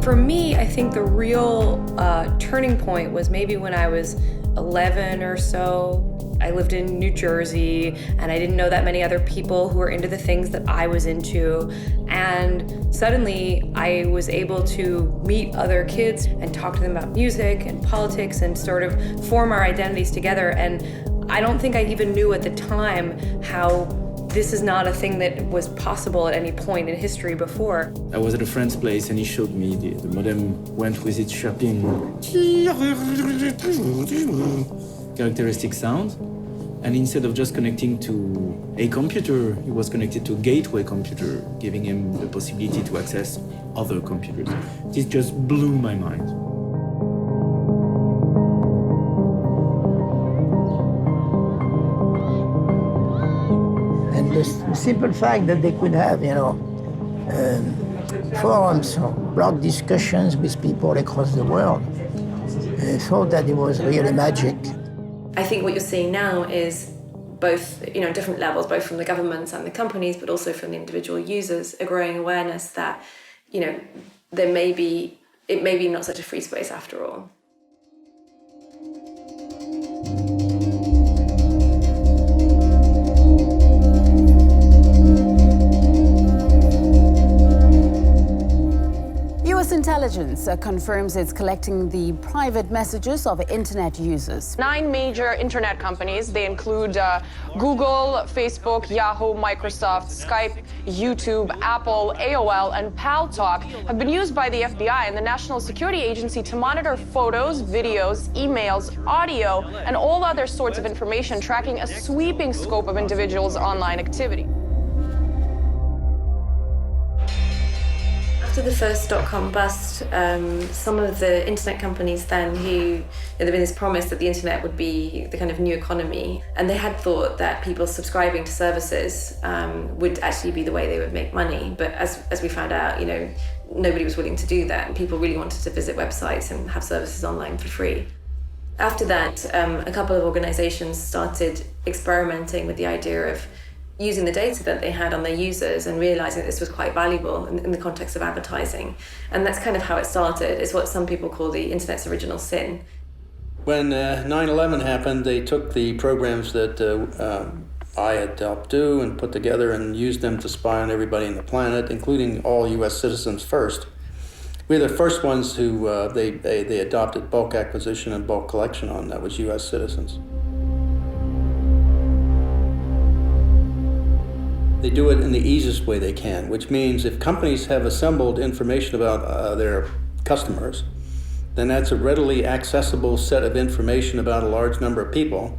For me, I think the real turning point was maybe when I was 11 or so. I lived in New Jersey, and I didn't know that many other people who were into the things that I was into. And suddenly, I was able to meet other kids and talk to them about music and politics and sort of form our identities together. And I don't think I even knew at the time how this is not a thing that was possible at any point in history before. I was at a friend's place and he showed me the modem went with its chirping characteristic sound. And instead of just connecting to a computer, he was connected to a gateway computer, giving him the possibility to access other computers. This just blew my mind. The simple fact that they could have, forums or blog discussions with people across the world, thought that it was really magic. I think what you're seeing now is both, different levels, both from the governments and the companies, but also from the individual users, a growing awareness that, it may be not such a free space after all. US intelligence confirms it's collecting the private messages of internet users. 9 major internet companies, they include Google, Facebook, Yahoo, Microsoft, Skype, YouTube, Apple, AOL, and Paltalk, have been used by the FBI and the National Security Agency to monitor photos, videos, emails, audio, and all other sorts of information, tracking a sweeping scope of individuals' online activity. After the first dot-com bust, some of the internet companies then there'd been this promise that the internet would be the kind of new economy, and they had thought that people subscribing to services would actually be the way they would make money. But as we found out, nobody was willing to do that, and people really wanted to visit websites and have services online for free. After that, a couple of organizations started experimenting with the idea of using the data that they had on their users and realizing that this was quite valuable in the context of advertising. And that's kind of how it started. It's what some people call the internet's original sin. When 9/11 happened, they took the programs that I had helped do and put together and used them to spy on everybody on the planet, including all US citizens first. We were the first ones who they adopted bulk acquisition and bulk collection on. That was US citizens. They do it in the easiest way they can, which means if companies have assembled information about their customers, then that's a readily accessible set of information about a large number of people.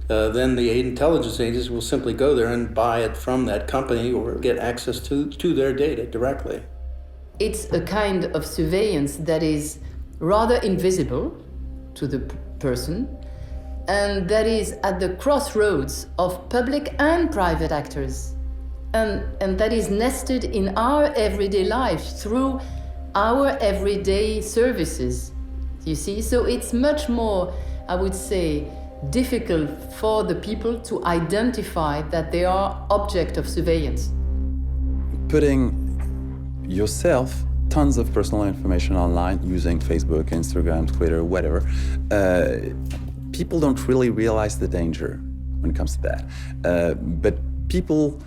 Then the intelligence agencies will simply go there and buy it from that company or get access to their data directly. It's a kind of surveillance that is rather invisible to the person, and that is at the crossroads of public and private actors. And that is nested in our everyday life through our everyday services, you see? So it's much more, I would say, difficult for the people to identify that they are object of surveillance. Putting yourself tons of personal information online using Facebook, Instagram, Twitter, whatever, people don't really realize the danger when it comes to that. But people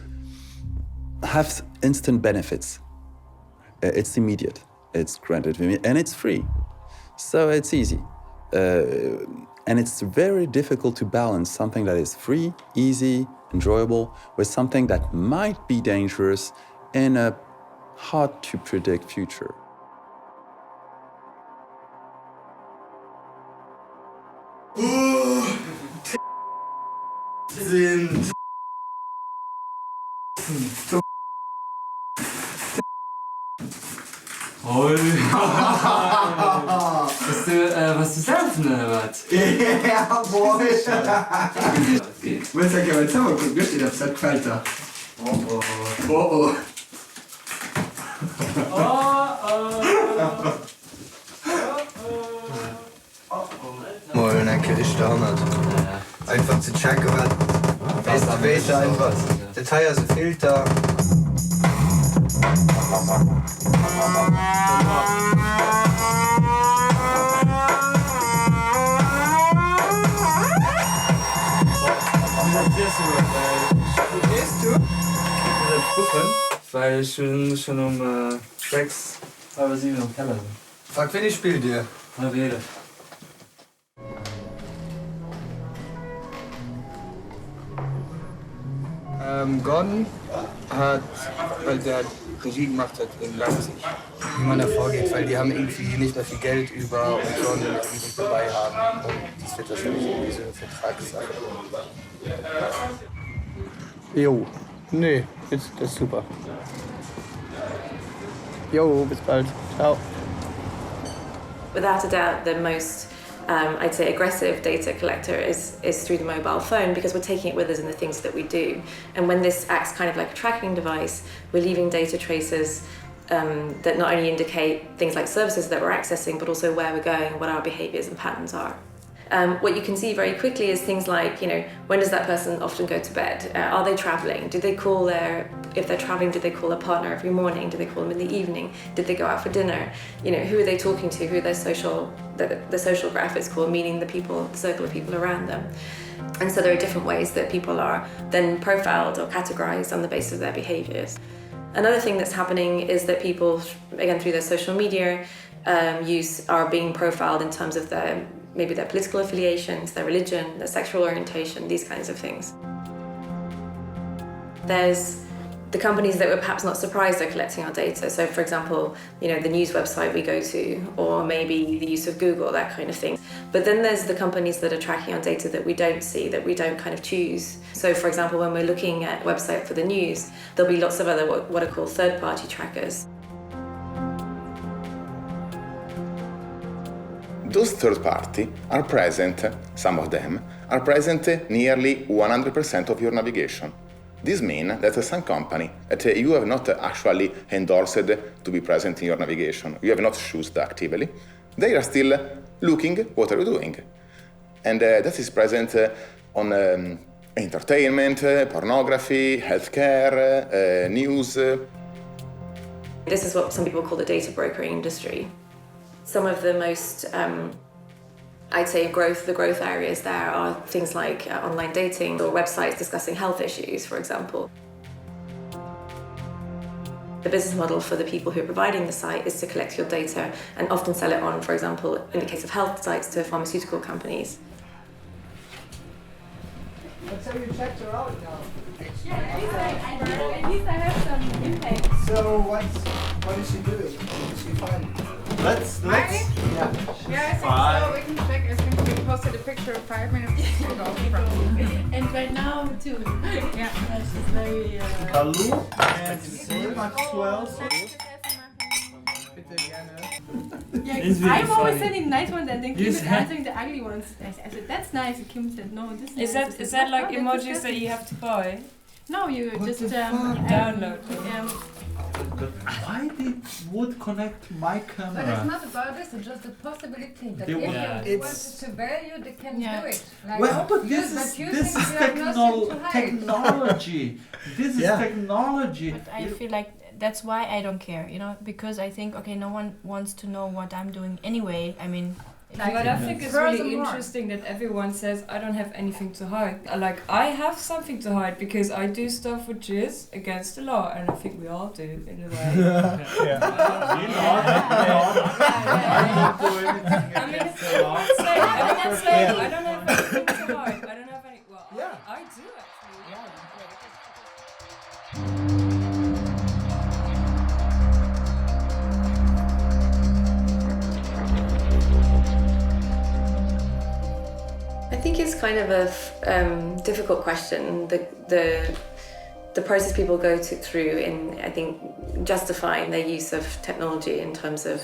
have instant benefits. It's immediate, it's granted to me, and it's free. So it's easy. And it's very difficult to balance something that is free, easy, enjoyable, with something that might be dangerous in a hard-to-predict future. Hast du surfen oder was? Ja, boah. Willst du ja mal zusammen gucken? Wisst ihr, das hat gefällt da. Oh. Moin, danke, ich da nicht. Einfach zu checken, was weiter einfach. Detail, also Filter. Weil schon um 6, halb 7 im Keller sind. Frag, wen ich spiel dir? Na, wähle. Gordon hat, weil der Regie gemacht hat in Leipzig, wie man da vorgeht, weil die haben irgendwie nicht mehr viel Geld über und sollen irgendwie dabei haben. Und das wird wahrscheinlich irgendwie so eine Vertragssache. Jo, nee, das ist super. Jo, bis bald. Ciao. Without a doubt, the most I'd say aggressive data collector is through the mobile phone, because we're taking it with us in the things that we do. And when this acts kind of like a tracking device, we're leaving data traces that not only indicate things like services that we're accessing, but also where we're going and what our behaviors and patterns are. What you can see very quickly is things like, when does that person often go to bed? Are they traveling? Do they call if they're traveling, do they call their partner every morning? Do they call them in the evening? Did they go out for dinner? Who are they talking to? Who are their the social graph is called, meaning the circle of people around them. And so there are different ways that people are then profiled or categorized on the basis of their behaviors. Another thing that's happening is that people, again, through their social media use, are being profiled in terms of maybe their political affiliations, their religion, their sexual orientation, these kinds of things. There's the companies that we're perhaps not surprised are collecting our data. So for example, the news website we go to, or maybe the use of Google, that kind of thing. But then there's the companies that are tracking our data that we don't see, that we don't kind of choose. So for example, when we're looking at a website for the news, there'll be lots of other what are called third-party trackers. Those third party are present, some of them, are present nearly 100% of your navigation. This means that some company that you have not actually endorsed to be present in your navigation, you have not chosen actively, they are still looking what are you doing. And that is present on entertainment, pornography, healthcare, news. This is what some people call the data brokering industry. Some of the most, I'd say, the growth areas there are things like online dating or websites discussing health issues, for example. The business model for the people who are providing the site is to collect your data and often sell it on, for example, in the case of health sites, to pharmaceutical companies. So you checked her out now? Yeah, at least I have some impact. So what is she doing? What is she finding? Let's Yeah, I think so. We can check. I think we posted a picture 5 minutes ago. And right now too. Yeah. She's very. Hallo and Maxwell. Yeah, I'm always sending nice ones and then Kim is answering the ugly ones. I said, that's nice. And Kim said, no, this is nice. Is that like emojis that you have to buy? No, you What just download them. Why would connect my camera? But it's not about this, it's just the possibility that They if want- you it's- want to value, they can do it. Like, Well, but this is technology. This is technology. But I feel like that's why I don't care, because I think, okay, no one wants to know what I'm doing anyway. I mean, But I think it's really interesting that everyone says I don't have anything to hide. Like, I have something to hide because I do stuff which is against the law, and I think we all do in a way. I mean, it's that's like, I don't have anything to hide. I don't have any. Well, I do actually. I think it's kind of a difficult question. The process people go through in, I think, justifying their use of technology in terms of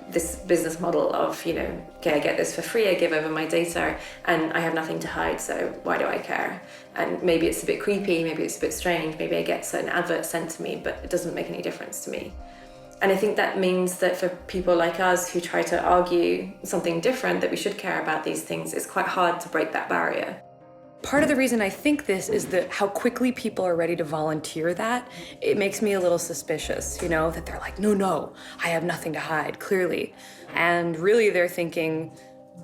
this business model of, okay, I get this for free, I give over my data, and I have nothing to hide, so why do I care? And maybe it's a bit creepy, maybe it's a bit strange, maybe I get certain adverts sent to me, but it doesn't make any difference to me. And I think that means that for people like us who try to argue something different, that we should care about these things, it's quite hard to break that barrier. Part of the reason I think this is that how quickly people are ready to volunteer that. It makes me a little suspicious, that they're like, no, I have nothing to hide, clearly. And really they're thinking,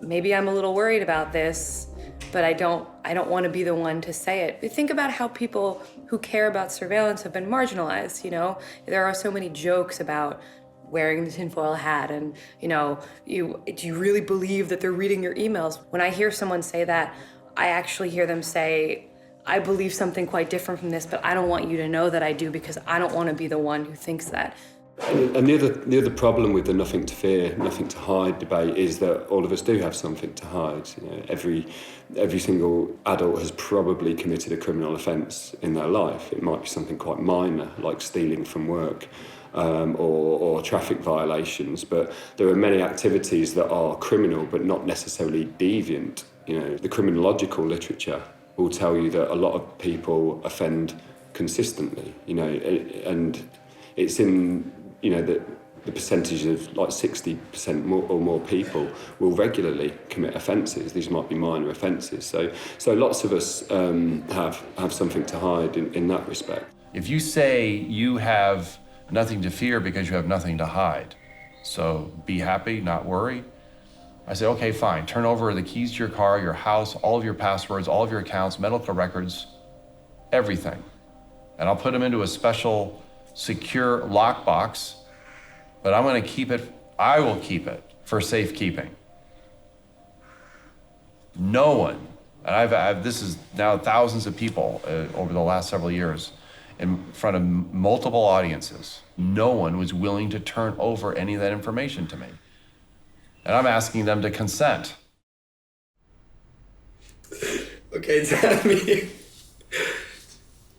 maybe I'm a little worried about this, but I don't want to be the one to say it. But think about how people who care about surveillance have been marginalized, you know? There are so many jokes about wearing the tinfoil hat and, you know, do you really believe that they're reading your emails? When I hear someone say that, I actually hear them say, I believe something quite different from this, but I don't want you to know that I do because I don't want to be the one who thinks that. And the other problem with the nothing to fear, nothing to hide debate is that all of us do have something to hide. You know, every single adult has probably committed a criminal offence in their life. It might be something quite minor, like stealing from work, or traffic violations, but there are many activities that are criminal but not necessarily deviant. You know, the criminological literature will tell you that a lot of people offend consistently, you know, and it's in, you know, the percentage of like 60% or more people will regularly commit offences. These might be minor offences. So lots of us have something to hide in that respect. If you say you have nothing to fear because you have nothing to hide, so be happy, not worry, I say, okay, fine, turn over the keys to your car, your house, all of your passwords, all of your accounts, medical records, everything. And I'll put them into a special secure lockbox, but I will keep it for safekeeping. No one, and this is now thousands of people over the last several years in front of multiple audiences, no one was willing to turn over any of that information to me. And I'm asking them to consent. Okay, tell me.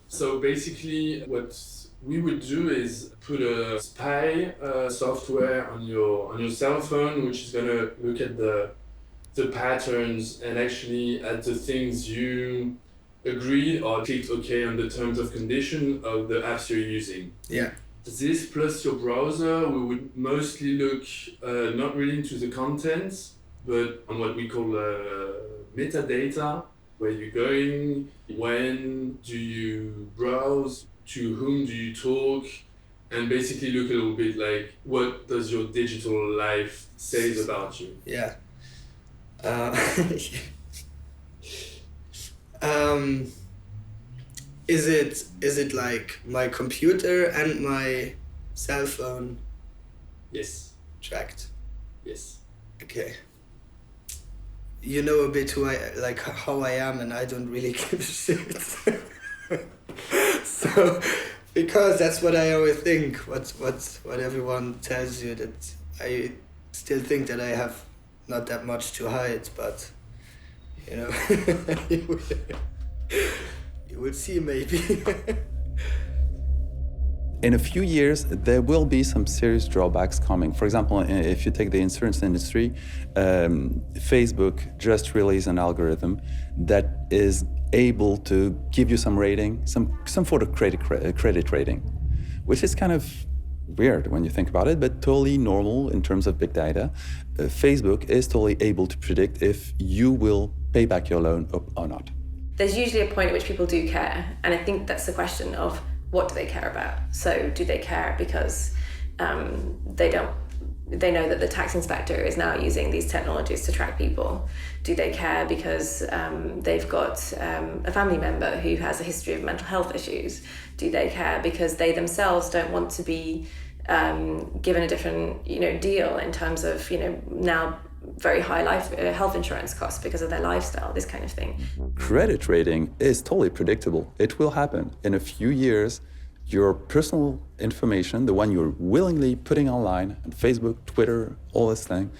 So basically, what we would do is put a spy software on your cell phone, which is gonna look at the patterns and actually at the things you agreed or clicked OK on the terms of condition of the apps you're using. Yeah. This plus your browser, we would mostly look not really into the contents, but on what we call metadata, where you're going, when do you browse, to whom do you talk, and basically look a little bit like what does your digital life say about you. Yeah. Is it like my computer and my cell phone? Yes. Tracked? Yes. Okay. You know a bit how I am, and I don't really give a shit. So, because that's what I always think, what everyone tells you, that I still think that I have not that much to hide, but, you know, you will see maybe. In a few years, there will be some serious drawbacks coming. For example, if you take the insurance industry, Facebook just released an algorithm that is able to give you some rating, some sort of credit rating, which is kind of weird when you think about it, but totally normal in terms of big data. Facebook is totally able to predict if you will pay back your loan or not. There's usually a point at which people do care, and I think that's the question of what do they care about? So do they care because they know that the tax inspector is now using these technologies to track people? Do they care because they've got a family member who has a history of mental health issues? Do they care because they themselves don't want to be given a different, deal in terms of, now very high health insurance costs because of their lifestyle, this kind of thing? Credit rating is totally predictable. It will happen. In a few years, your personal information, the one you're willingly putting online, on Facebook, Twitter, all this thing,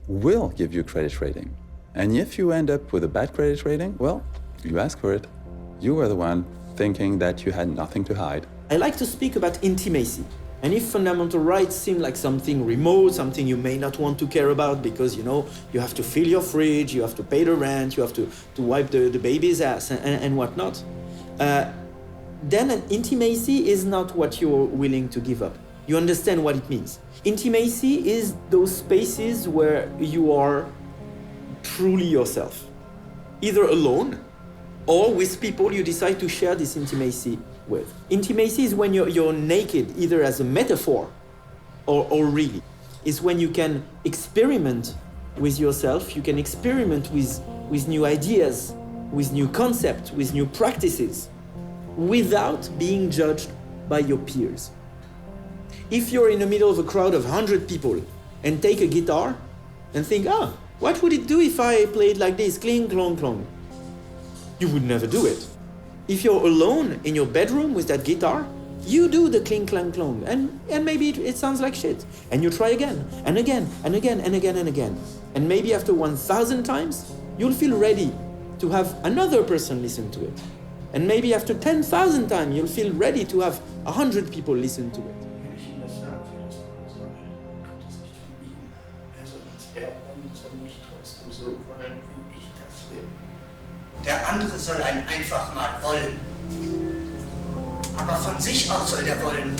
will give you credit rating. And if you end up with a bad credit rating, well, you ask for it. You were the one thinking that you had nothing to hide. I like to speak about intimacy. And if fundamental rights seem like something remote, something you may not want to care about because, you have to fill your fridge, you have to pay the rent, you have to wipe the baby's ass and whatnot, then an intimacy is not what you're willing to give up. You understand what it means. Intimacy is those spaces where you are truly yourself, either alone or with people you decide to share this intimacy with. Intimacy is when you're naked, either as a metaphor or really. It's when you can experiment with yourself, you can experiment with new ideas, with new concepts, with new practices, without being judged by your peers. If you're in the middle of a crowd of 100 people and take a guitar and think, what would it do if I played like this, cling, clong, clong? You would never do it. If you're alone in your bedroom with that guitar, you do the cling, clang, clong, and maybe it sounds like shit. And you try again, and again, and again, and again, and again. And maybe after 1,000 times, you'll feel ready to have another person listen to it. And maybe after 10,000 times, you'll feel ready to have 100 people listen to it. Der andere soll einen einfach mal wollen. Aber von sich aus soll der wollen.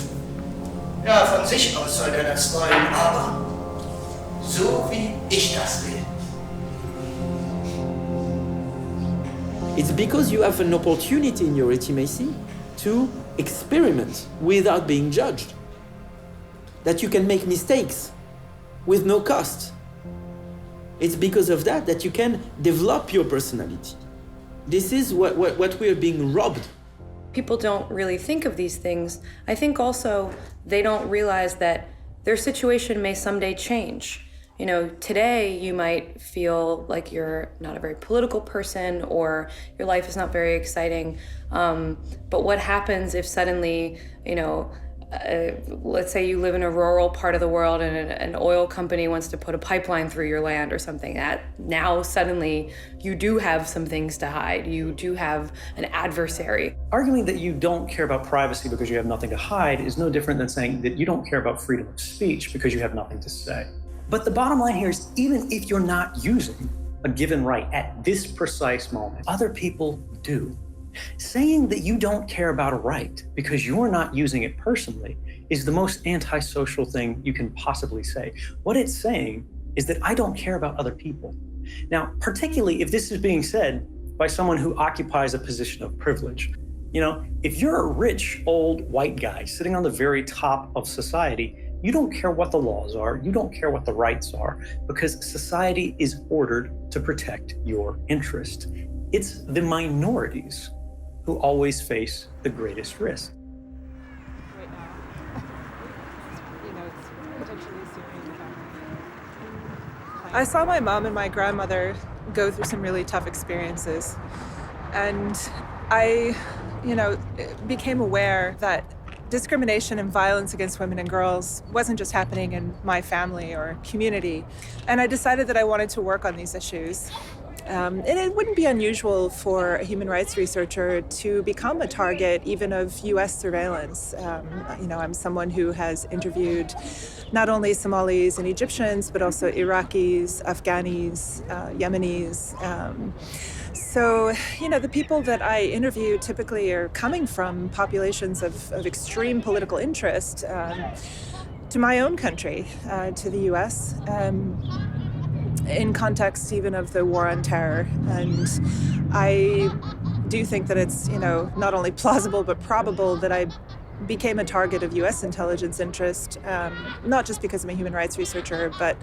Ja, von sich aus soll er das wollen, aber so wie ich das will. It's because you have an opportunity in your intimacy to experiment without being judged. That you can make mistakes with no cost. It's because of that you can develop your personality. This is what we're being robbed. People don't really think of these things. I think also they don't realize that their situation may someday change. You know, today you might feel like you're not a very political person or your life is not very exciting. But what happens if suddenly, you know, let's say you live in a rural part of the world and an oil company wants to put a pipeline through your land or something, that now suddenly you do have some things to hide. You do have an adversary. Arguing that you don't care about privacy because you have nothing to hide is no different than saying that you don't care about freedom of speech because you have nothing to say. But the bottom line here is, even if you're not using a given right at this precise moment, other people do. Saying that you don't care about a right because you're not using it personally is the most antisocial thing you can possibly say. What it's saying is that I don't care about other people. Now, particularly if this is being said by someone who occupies a position of privilege. You know, if you're a rich, old, white guy sitting on the very top of society, you don't care what the laws are, you don't care what the rights are, because society is ordered to protect your interest. It's the minorities who always face the greatest risk. I saw my mom and my grandmother go through some really tough experiences. And I, became aware that discrimination and violence against women and girls wasn't just happening in my family or community. And I decided that I wanted to work on these issues. And it wouldn't be unusual for a human rights researcher to become a target even of US surveillance. I'm someone who has interviewed not only Somalis and Egyptians, but also Iraqis, Afghanis, Yemenis. So, the people that I interview typically are coming from populations of extreme political interest to my own country, to the US. In context even of the war on terror. And I do think that it's, not only plausible but probable that I became a target of US intelligence interest, not just because I'm a human rights researcher, but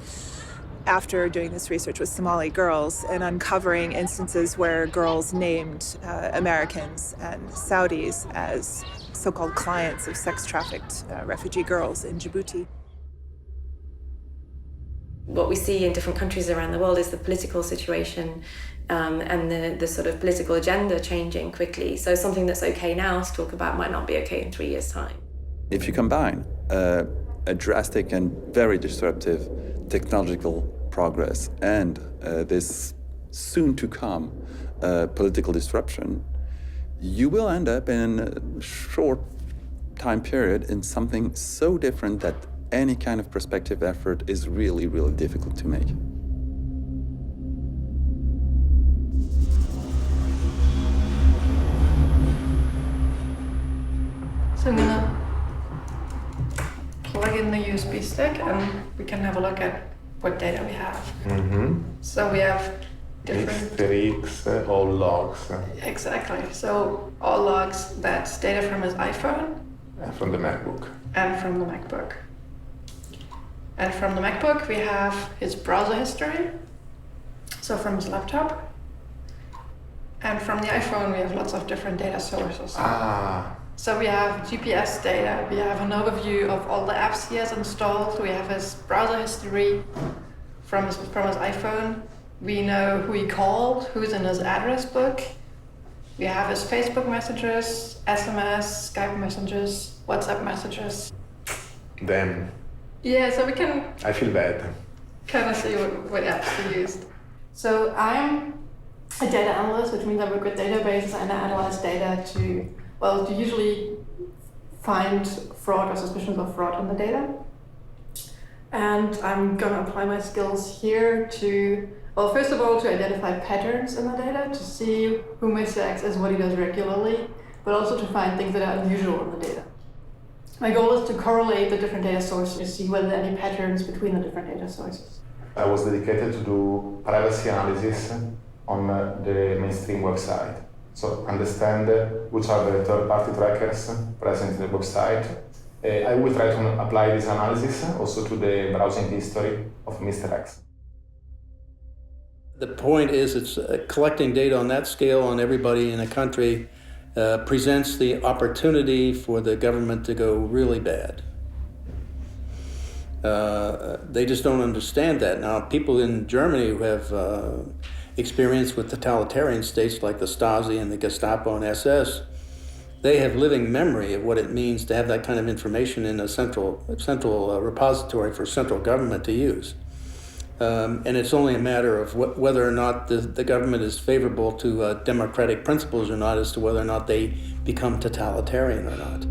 after doing this research with Somali girls and uncovering instances where girls named Americans and Saudis as so-called clients of sex-trafficked refugee girls in Djibouti. What we see in different countries around the world is the political situation and the sort of political agenda changing quickly. So something that's okay now to talk about might not be okay in 3 years' time. If you combine a drastic and very disruptive technological progress and this soon-to-come political disruption, you will end up in a short time period in something so different that any kind of prospective effort is really, really difficult to make. So I'm gonna plug in the USB stick and we can have a look at what data we have. Mm-hmm. So we have different... X, all logs. Exactly. So all logs, that's data from his iPhone. And from the MacBook. And from the MacBook. And from the MacBook, we have his browser history, so from his laptop. And from the iPhone, we have lots of different data sources. So we have GPS data, we have an overview of all the apps he has installed, we have his browser history from his iPhone. We know who he called, who's in his address book. We have his Facebook messages, SMS, Skype messages, WhatsApp messages. Damn. Yeah, so we can I feel bad. kind of see what apps he used. So I'm a data analyst, which means I work with databases and I analyze data to usually find fraud or suspicions of fraud in the data. And I'm gonna apply my skills here to, well, first of all, to identify patterns in the data, to see who Mr. X is, what he does regularly, but also to find things that are unusual in the data. My goal is to correlate the different data sources to see whether there are any patterns between the different data sources. I was dedicated to do privacy analysis on the mainstream website. So understand which are the third-party trackers present in the website. I will try to apply this analysis also to the browsing history of Mr. X. The point is, it's collecting data on that scale on everybody in a country presents the opportunity for the government to go really bad. They just don't understand that. Now, people in Germany who have experience with totalitarian states like the Stasi and the Gestapo and SS, they have living memory of what it means to have that kind of information in a central repository for central government to use. And it's only a matter of whether or not the government is favorable to democratic principles or not as to whether or not they become totalitarian or not.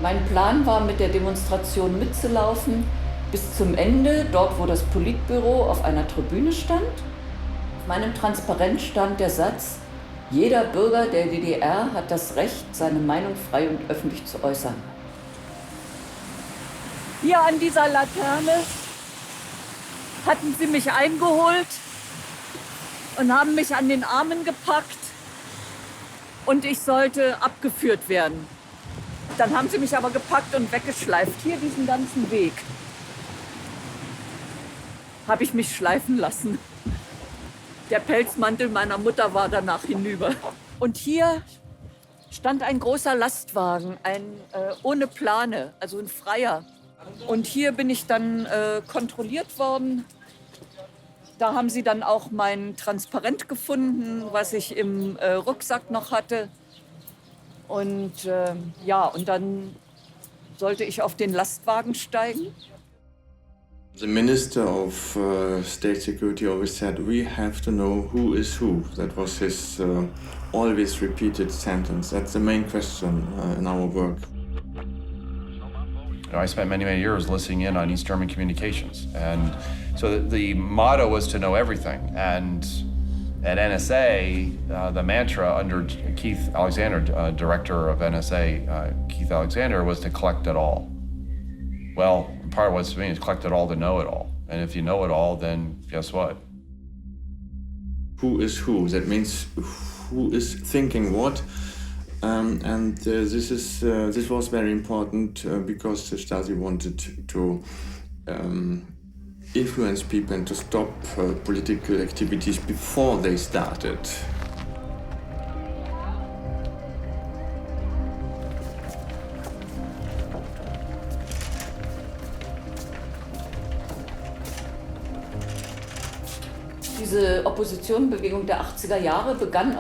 Mein Plan war, mit der Demonstration mitzulaufen bis zum Ende, dort wo das Politbüro auf einer Tribüne stand. Auf meinem Transparent stand der Satz: Jeder Bürger der DDR hat das Recht, seine Meinung frei und öffentlich zu äußern. Hier an dieser Laterne hatten sie mich eingeholt und haben mich an den Armen gepackt und ich sollte abgeführt werden. Dann haben sie mich aber gepackt und weggeschleift. Hier diesen ganzen Weg habe ich mich schleifen lassen. Der Pelzmantel meiner Mutter war danach hinüber. Und hier stand ein großer Lastwagen, ohne Plane, also ein freier. Und hier bin ich dann kontrolliert worden. Da haben sie dann auch mein Transparent gefunden, was ich im Rucksack noch hatte. Und und dann sollte ich auf den Lastwagen steigen. The Minister of State Security always said, we have to know who is who. That was his always repeated sentence. That's the main question in our work. I spent many, many years listening in on East German communications. And so the motto was to know everything. And at NSA, the mantra under Keith Alexander, director of NSA, Keith Alexander, was to collect it all. Well, part of what's to mean is collect it all to know it all. And if you know it all, then guess what? Who is who? That means who is thinking what. This was very important because the Stasi wanted to influence people and to stop political activities before they started. Diese Oppositionenbewegung der 80er Jahre begann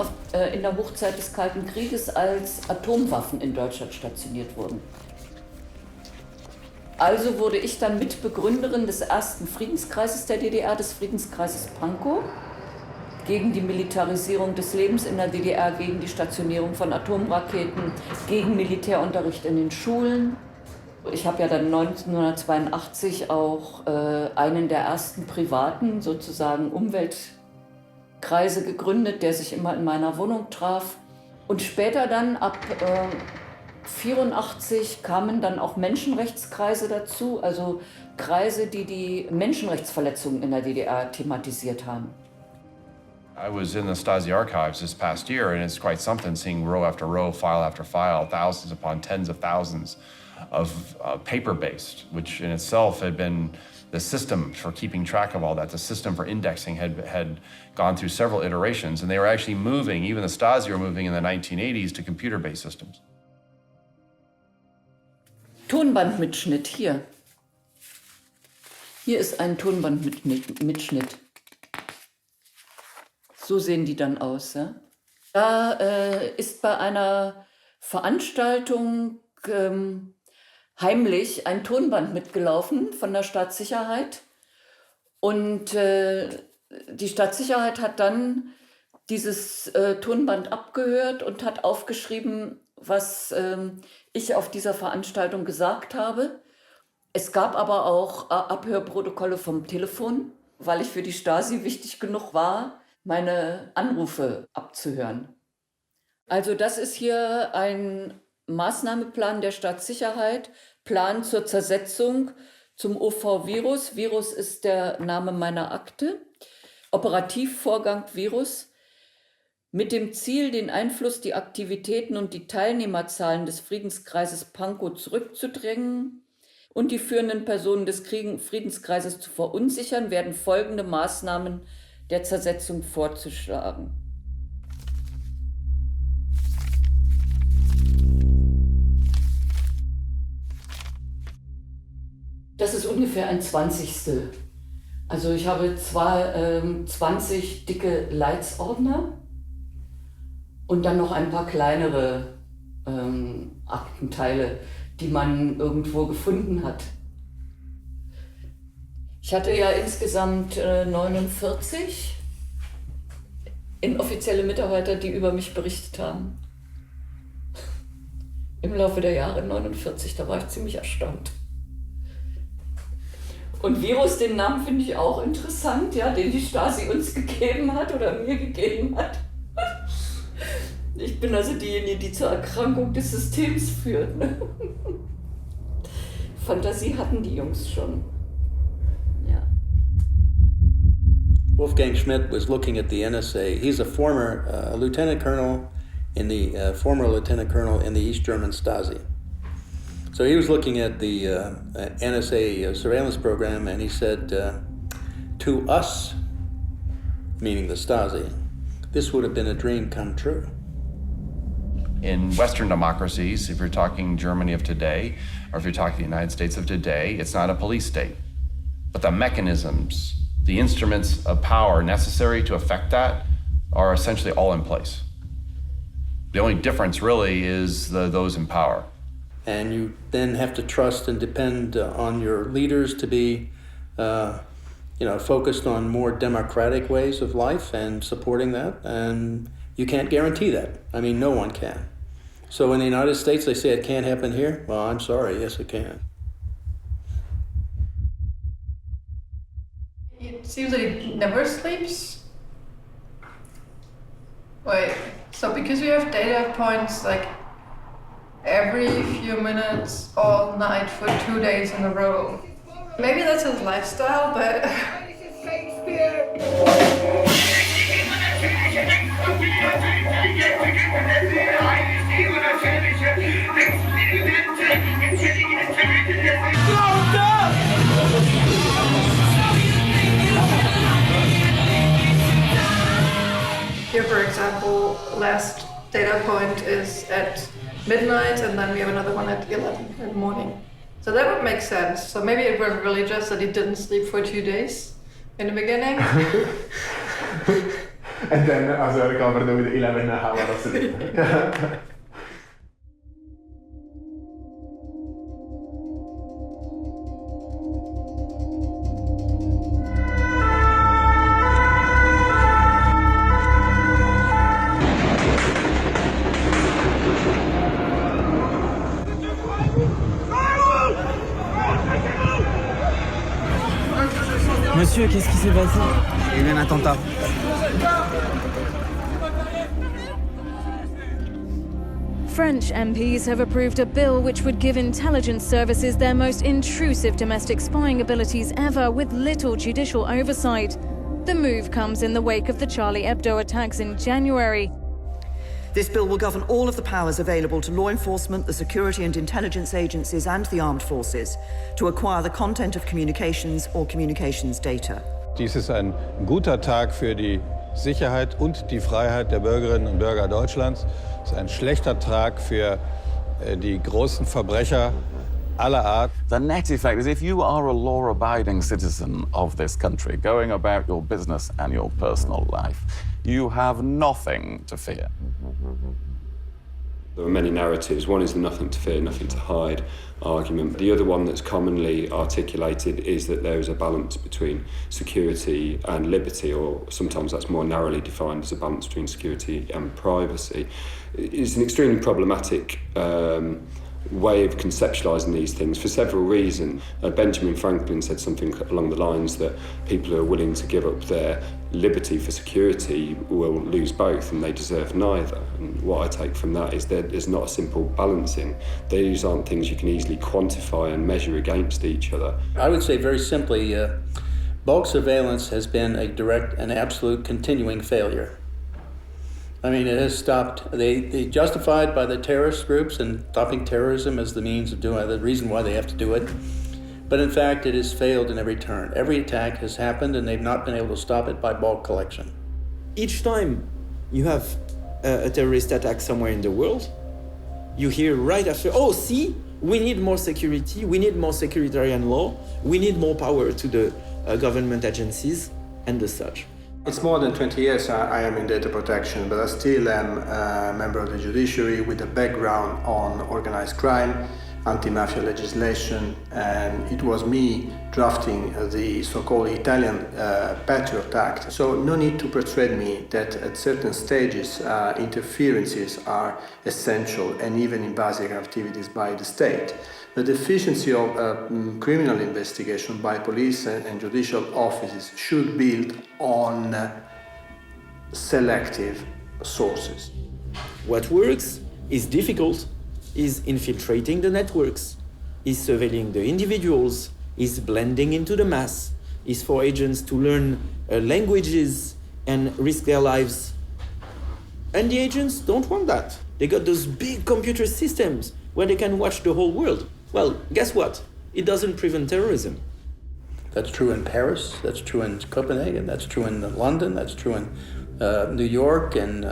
in der Hochzeit des Kalten Krieges, als Atomwaffen in Deutschland stationiert wurden. Also wurde ich dann Mitbegründerin des ersten Friedenskreises der DDR, des Friedenskreises Pankow, gegen die Militarisierung des Lebens in der DDR, gegen die Stationierung von Atomraketen, gegen Militärunterricht in den Schulen. Ich habe ja dann 1982 auch einen der ersten privaten, sozusagen Umweltkreise gegründet, der sich immer in meiner Wohnung traf. Und später dann ab 1984 kamen dann auch Menschenrechtskreise dazu, also Kreise, die die Menschenrechtsverletzungen in der DDR thematisiert haben. I was in the Stasi archives this past year, and it's quite something seeing row after row, file after file, thousands upon tens of thousands of paper-based, which in itself had been the system for keeping track of all that, the system for indexing had gone through several iterations, and they were actually moving, even the Stasi were moving in the 1980s to computer-based systems. Tonbandmitschnitt hier. Hier ist ein Tonbandmitschnitt. So sehen die dann aus. Ja? Da ist bei einer Veranstaltung heimlich ein Tonband mitgelaufen von der Staatssicherheit. Und die Staatssicherheit hat dann dieses Tonband abgehört und hat aufgeschrieben, was ich auf dieser Veranstaltung gesagt habe. Es gab aber auch Abhörprotokolle vom Telefon, weil ich für die Stasi wichtig genug war, meine Anrufe abzuhören. Also das ist hier ein Maßnahmeplan der Staatssicherheit, Plan zur Zersetzung zum OV-Virus. Virus ist der Name meiner Akte. Operativvorgang Virus. Mit dem Ziel, den Einfluss, die Aktivitäten und die Teilnehmerzahlen des Friedenskreises Pankow zurückzudrängen und die führenden Personen des Friedenskreises zu verunsichern, werden folgende Maßnahmen der Zersetzung vorzuschlagen. Das ist ungefähr ein 20. Also ich habe 20 dicke Leitsordner und dann noch ein paar kleinere Aktenteile, die man irgendwo gefunden hat. Ich hatte ja insgesamt 49 inoffizielle Mitarbeiter, die über mich berichtet haben. Im Laufe der Jahre 49, da war ich ziemlich erstaunt. Und Virus, den Namen finde ich auch interessant, ja, den die Stasi uns gegeben hat oder mir gegeben hat. Ich bin also diejenige, die zur Erkrankung des Systems führt. Ne? Fantasie hatten die Jungs schon. Ja. Wolfgang Schmidt was looking at the NSA. He's a former lieutenant colonel in the East German Stasi. So he was looking at the NSA surveillance program, and he said, to us, meaning the Stasi, this would have been a dream come true. In Western democracies, if you're talking Germany of today, or if you're talking the United States of today, it's not a police state. But the mechanisms, the instruments of power necessary to affect that are essentially all in place. The only difference really is those in power. And you then have to trust and depend on your leaders to be focused on more democratic ways of life and supporting that. And you can't guarantee that. I mean, no one can. So in the United States, they say it can't happen here. Well, I'm sorry, yes, it can. It seems like it never sleeps. Wait, so because we have data points like every few minutes, all night for 2 days in a row. Maybe that's his lifestyle, but... Here, for example, last data point is at midnight, and then we have another one at 11 in the morning. So that would make sense. So maybe it was really just that he didn't sleep for 2 days in the beginning. And then also recovered with 11 hours of sleep. Monsieur, qu'est-ce qui s'est passé? Il y a eu un attentat. French MPs have approved a bill which would give intelligence services their most intrusive domestic spying abilities ever with little judicial oversight. The move comes in the wake of the Charlie Hebdo attacks in January. This bill will govern all of the powers available to law enforcement, the security and intelligence agencies and the armed forces to acquire the content of communications or communications data. Dies ist ein guter Tag für die Sicherheit und die Freiheit der Bürgerinnen und Bürger Deutschlands. Es ist ein schlechter Tag für die großen Verbrecher aller Art. The net effect is if you are a law-abiding citizen of this country, going about your business and your personal life, you have nothing to fear. There are many narratives. One is the nothing to fear, nothing to hide argument. The other one that's commonly articulated is that there is a balance between security and liberty, or sometimes that's more narrowly defined as a balance between security and privacy. It's an extremely problematic way of conceptualising these things for several reasons. Benjamin Franklin said something along the lines that people who are willing to give up their liberty for security will lose both, and they deserve neither. And what I take from that is that there's not a simple balancing. These aren't things you can easily quantify and measure against each other. I would say very simply, bulk surveillance has been a direct and absolute continuing failure. I mean, it has stopped. They justified by the terrorist groups and stopping terrorism as the means of doing it, the reason why they have to do it. But in fact, it has failed in every turn. Every attack has happened, and they've not been able to stop it by bulk collection. Each time you have a terrorist attack somewhere in the world, you hear right after, oh, see, we need more security, we need more securitarian law, we need more power to the government agencies and the such. It's more than 20 years I am in data protection, but I still am a member of the judiciary with a background on organized crime, anti-mafia legislation, and it was me drafting the so-called Italian Patriot Act. So no need to persuade me that at certain stages interferences are essential and even invasive activities by the state. The deficiency of criminal investigation by police and judicial offices should build on selective sources. What works is difficult, is infiltrating the networks, is surveilling the individuals, is blending into the mass, is for agents to learn languages and risk their lives. And the agents don't want that. They got those big computer systems where they can watch the whole world. Well, guess what? It doesn't prevent terrorism. That's true in Paris, that's true in Copenhagen, that's true in London, that's true in New York and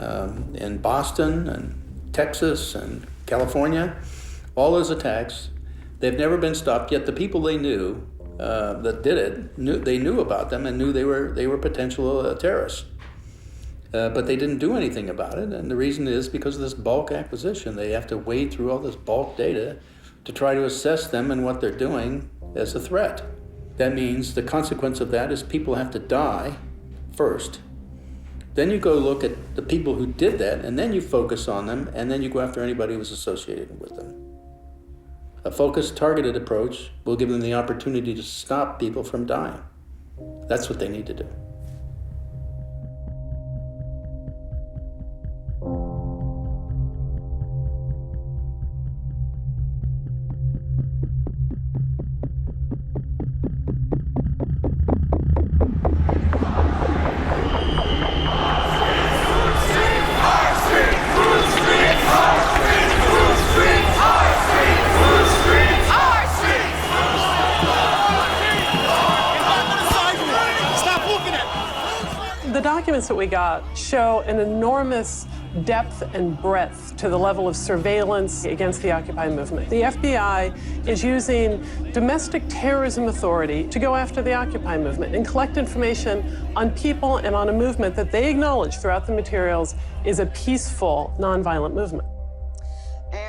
in Boston and Texas and California. All those attacks, they've never been stopped, yet the people they knew that did it, they knew about them and knew they were potential terrorists. But they didn't do anything about it, and the reason is because of this bulk acquisition. They have to wade through all this bulk data to try to assess them and what they're doing as a threat. That means the consequence of that is people have to die first. Then you go look at the people who did that, and then you focus on them, and then you go after anybody who was associated with them. A focused, targeted approach will give them the opportunity to stop people from dying. That's what they need to do. The documents that we got show an enormous depth and breadth to the level of surveillance against the Occupy movement. The FBI is using domestic terrorism authority to go after the Occupy movement and collect information on people and on a movement that they acknowledge throughout the materials is a peaceful, nonviolent movement.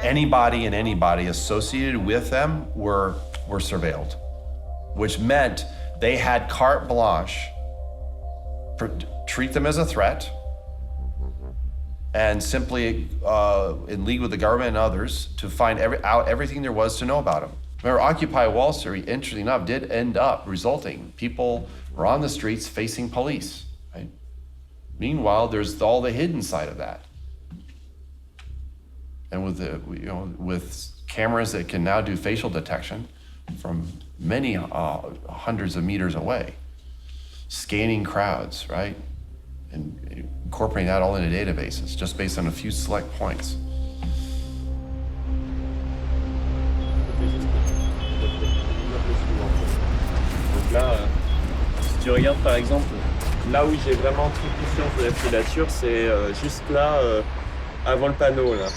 Anybody and anybody associated with them were surveilled, which meant they had carte blanche. Treat them as a threat, and simply in league with the government and others to find out everything there was to know about them. Remember, Occupy Wall Street, interestingly enough, did end up resulting. People were on the streets facing police. Right? Meanwhile, there's all the hidden side of that. And with cameras that can now do facial detection from many hundreds of meters away. scanning crowds, right? And incorporating that all into databases just based on a few select points. Donc là, si tu regardes par exemple, là où j'ai vraiment pris conscience de la filature, c'est juste là, avant le panneau là.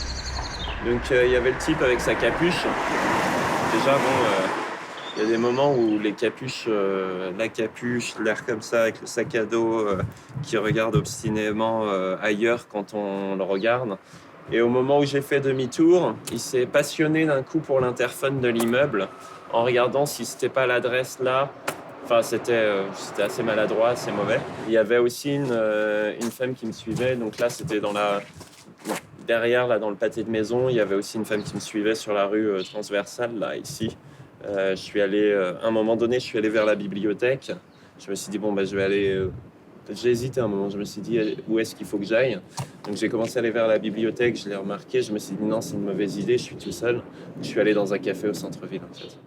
Donc il y avait le type avec sa capuche. Déjà il y a des moments où les capuches, la capuche, l'air comme ça avec le sac à dos qui regarde obstinément ailleurs quand on le regarde. Et au moment où j'ai fait demi-tour, il s'est passionné d'un coup pour l'interphone de l'immeuble en regardant si c'était pas l'adresse là. Enfin, c'était assez maladroit, assez mauvais. Il y avait aussi une femme qui me suivait. Donc là, c'était derrière, là, dans le pâté de maison, il y avait aussi une femme qui me suivait sur la rue transversale, là, ici. Je suis allé, à un moment donné, je suis allé vers la bibliothèque. Je me suis dit, bon, je vais aller... J'ai hésité un moment, je me suis dit, où est-ce qu'il faut que j'aille? Donc j'ai commencé à aller vers la bibliothèque, je l'ai remarqué, je me suis dit, non, c'est une mauvaise idée, je suis tout seul. Je suis allé dans un café au centre-ville, en fait.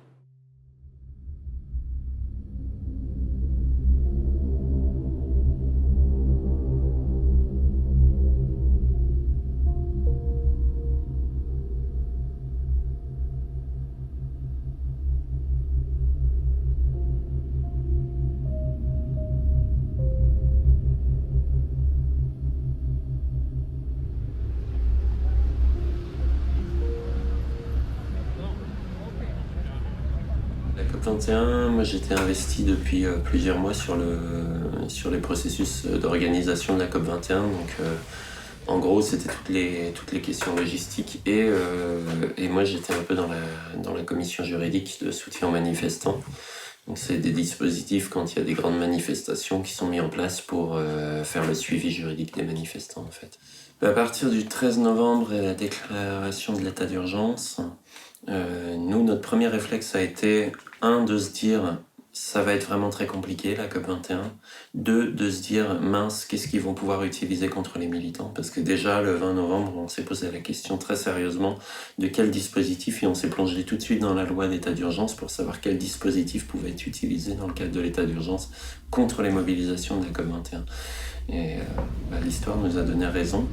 Moi j'étais investi depuis plusieurs mois sur les processus d'organisation de la COP21. Donc en gros c'était toutes les questions logistiques et moi j'étais un peu dans la commission juridique de soutien aux manifestants. Donc c'est des dispositifs quand il y a des grandes manifestations qui sont mis en place pour faire le suivi juridique des manifestants en fait. À partir du 13 novembre et la déclaration de l'état d'urgence, nous, notre premier réflexe a été, 1, de se dire, ça va être vraiment très compliqué, la COP21. 2, de se dire, mince, qu'est-ce qu'ils vont pouvoir utiliser contre les militants? Parce que déjà, le 20 novembre, on s'est posé la question très sérieusement de quel dispositif, et on s'est plongé tout de suite dans la loi d'état d'urgence pour savoir quel dispositif pouvait être utilisé dans le cadre de l'état d'urgence contre les mobilisations de la COP21. Et l'histoire nous a donné raison.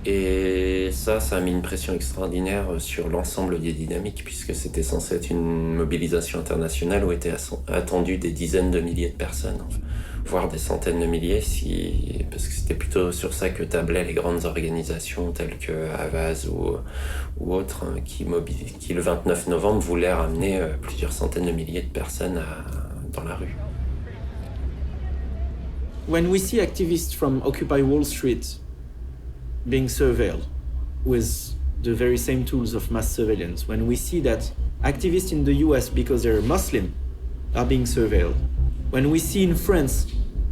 Et ça a mis une pression extraordinaire sur l'ensemble des dynamiques, puisque c'était censé être une mobilisation internationale où étaient attendues des dizaines de milliers de personnes, voire des centaines de milliers, parce que c'était plutôt sur ça que tablaient les grandes organisations telles que Havas ou autres, qui le 29 novembre voulaient ramener plusieurs centaines de milliers de personnes dans la rue. When we see activists from Occupy Wall Street being surveilled with the very same tools of mass surveillance, when we see that activists in the US, because they're Muslim, are being surveilled, when we see in France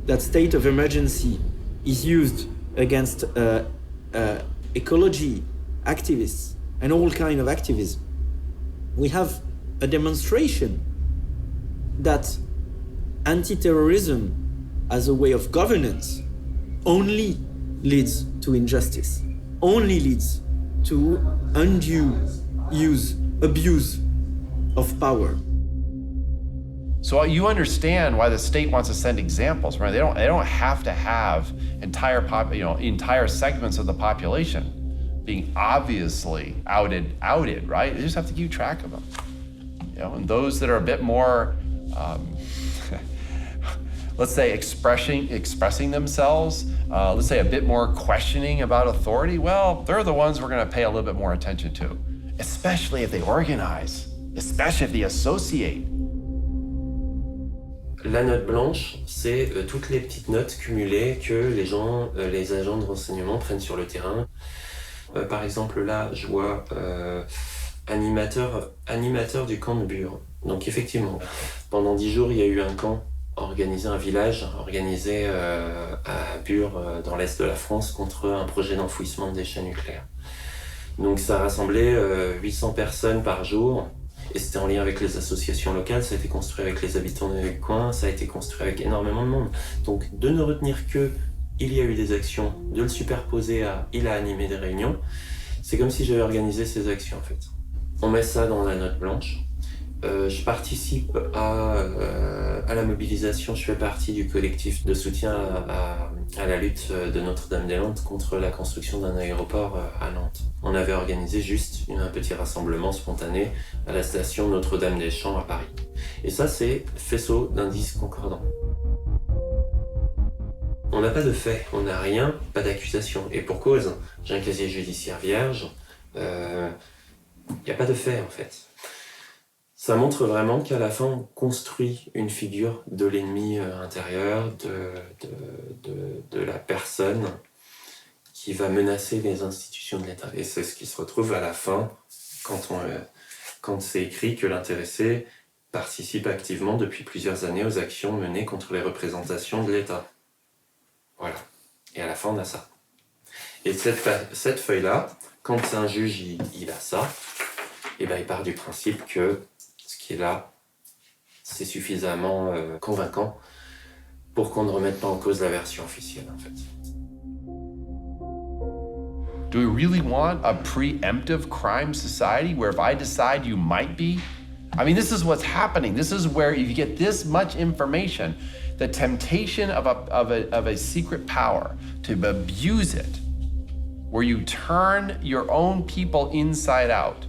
that state of emergency is used against ecology activists and all kind of activism, we have a demonstration that anti-terrorism as a way of governance only leads to injustice, only leads to undue abuse of power. So you understand why the state wants to send examples, right? They don't have to have entire segments of the population being obviously outed, right? They just have to keep track of them. And those that are a bit more let's say expressing themselves, let's say a bit more questioning about authority, well, they're the ones we're going to pay a little bit more attention to, especially if they organize, especially if they associate. La note blanche, c'est toutes les petites notes cumulées que les agents de renseignement prennent sur le terrain. Par exemple, là, je vois animateur du camp de Bure. Donc effectivement, pendant 10 jours, il y a eu un camp un village organisé à Bure, dans l'est de la France, contre un projet d'enfouissement de déchets nucléaires. Donc ça rassemblait 800 personnes par jour, et c'était en lien avec les associations locales, ça a été construit avec les habitants du coin, ça a été construit avec énormément de monde. Donc de ne retenir que il y a eu des actions, de le superposer à il a animé des réunions, c'est comme si j'avais organisé ces actions en fait. On met ça dans la note blanche. Je participe à la mobilisation, je fais partie du collectif de soutien à la lutte de Notre-Dame-des-Landes contre la construction d'un aéroport à Nantes. On avait organisé juste un petit rassemblement spontané à la station Notre-Dame-des-Champs à Paris. Et ça, c'est faisceau d'indices concordants. On n'a pas de fait, on n'a rien, pas d'accusation. Et pour cause, j'ai un casier judiciaire vierge, il n'y a pas de fait en fait. Ça montre vraiment qu'à la fin, on construit une figure de l'ennemi intérieur, de la personne qui va menacer les institutions de l'État. Et c'est ce qui se retrouve à la fin quand c'est écrit que l'intéressé participe activement depuis plusieurs années aux actions menées contre les représentations de l'État. Voilà. Et à la fin, on a ça. Et cette feuille-là, quand un juge il a ça, et ben il part du principe que ce qui est là, c'est suffisamment convaincant pour qu'on ne remette pas en cause la version officielle, en fait. Do we really want a preemptive crime society where if I decide you might be? I mean, this is what's happening. This is where if you get this much information, the temptation of a secret power to abuse it, where you turn your own people inside out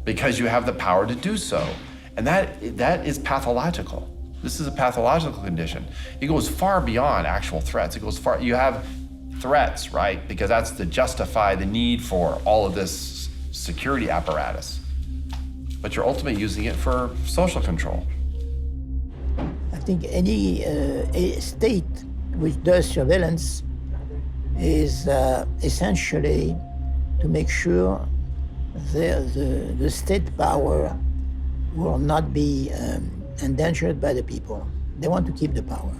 because you have the power to do so. And that is pathological. This is a pathological condition. It goes far beyond actual threats. It goes far, you have threats, right? Because that's to justify the need for all of this security apparatus. But you're ultimately using it for social control. I think any state which does surveillance is essentially to make sure the state power will not be endangered by the people. They want to keep the power.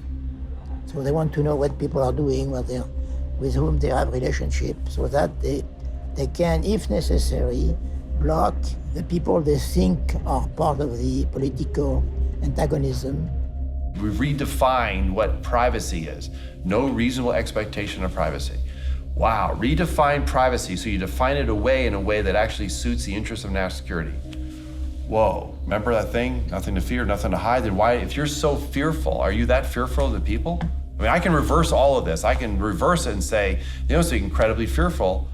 So they want to know what people are doing, with whom they have relationships, so that they can, if necessary, block the people they think are part of the political antagonism. We redefine what privacy is. No reasonable expectation of privacy. Wow, redefine privacy, so you define it in a way that actually suits the interests of national security. Whoa, remember that thing? Nothing to fear, nothing to hide. Then why, if you're so fearful, are you that fearful of the people? I mean, I can reverse all of this. I can reverse it and say, they must be incredibly fearful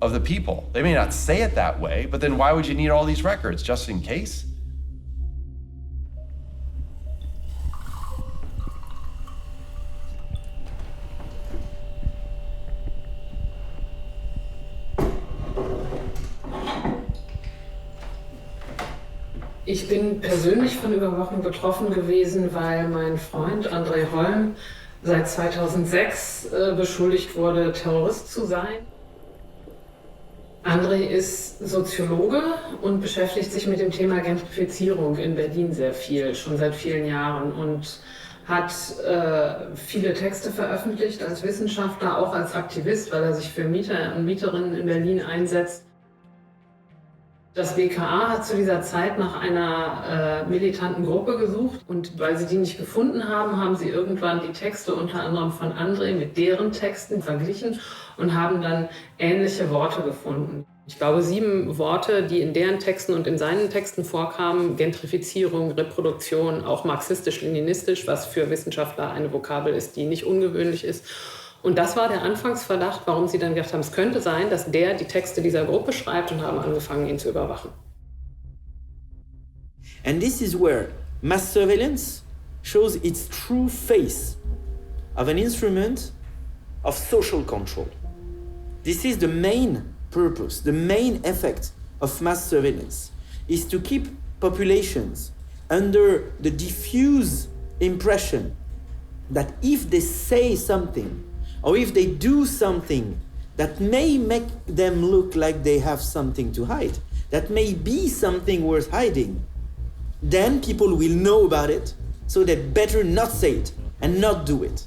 of the people. They may not say it that way, but then why would you need all these records, just in case? Ich bin persönlich von Überwachung betroffen gewesen, weil mein Freund André Holm seit 2006 beschuldigt wurde, Terrorist zu sein. André ist Soziologe und beschäftigt sich mit dem Thema Gentrifizierung in Berlin sehr viel, schon seit vielen Jahren, und hat viele Texte veröffentlicht als Wissenschaftler, auch als Aktivist, weil er sich für Mieter und Mieterinnen in Berlin einsetzt. Das BKA hat zu dieser Zeit nach einer militanten Gruppe gesucht, und weil sie die nicht gefunden haben, haben sie irgendwann die Texte unter anderem von André mit deren Texten verglichen und haben dann ähnliche Worte gefunden. Ich glaube 7 Worte, die in deren Texten und in seinen Texten vorkamen: Gentrifizierung, Reproduktion, auch marxistisch-leninistisch, was für Wissenschaftler eine Vokabel ist, die nicht ungewöhnlich ist. Und das war der Anfangsverdacht, warum sie dann gedacht haben, es könnte sein, dass der die Texte dieser Gruppe schreibt, und haben angefangen, ihn zu überwachen. And this is where mass surveillance shows its true face of an instrument of social control. This is the main purpose, the main effect of mass surveillance, is to keep populations under the diffuse impression that if they say something, or if they do something that may make them look like they have something to hide, that may be something worth hiding, then people will know about it, so they better not say it and not do it.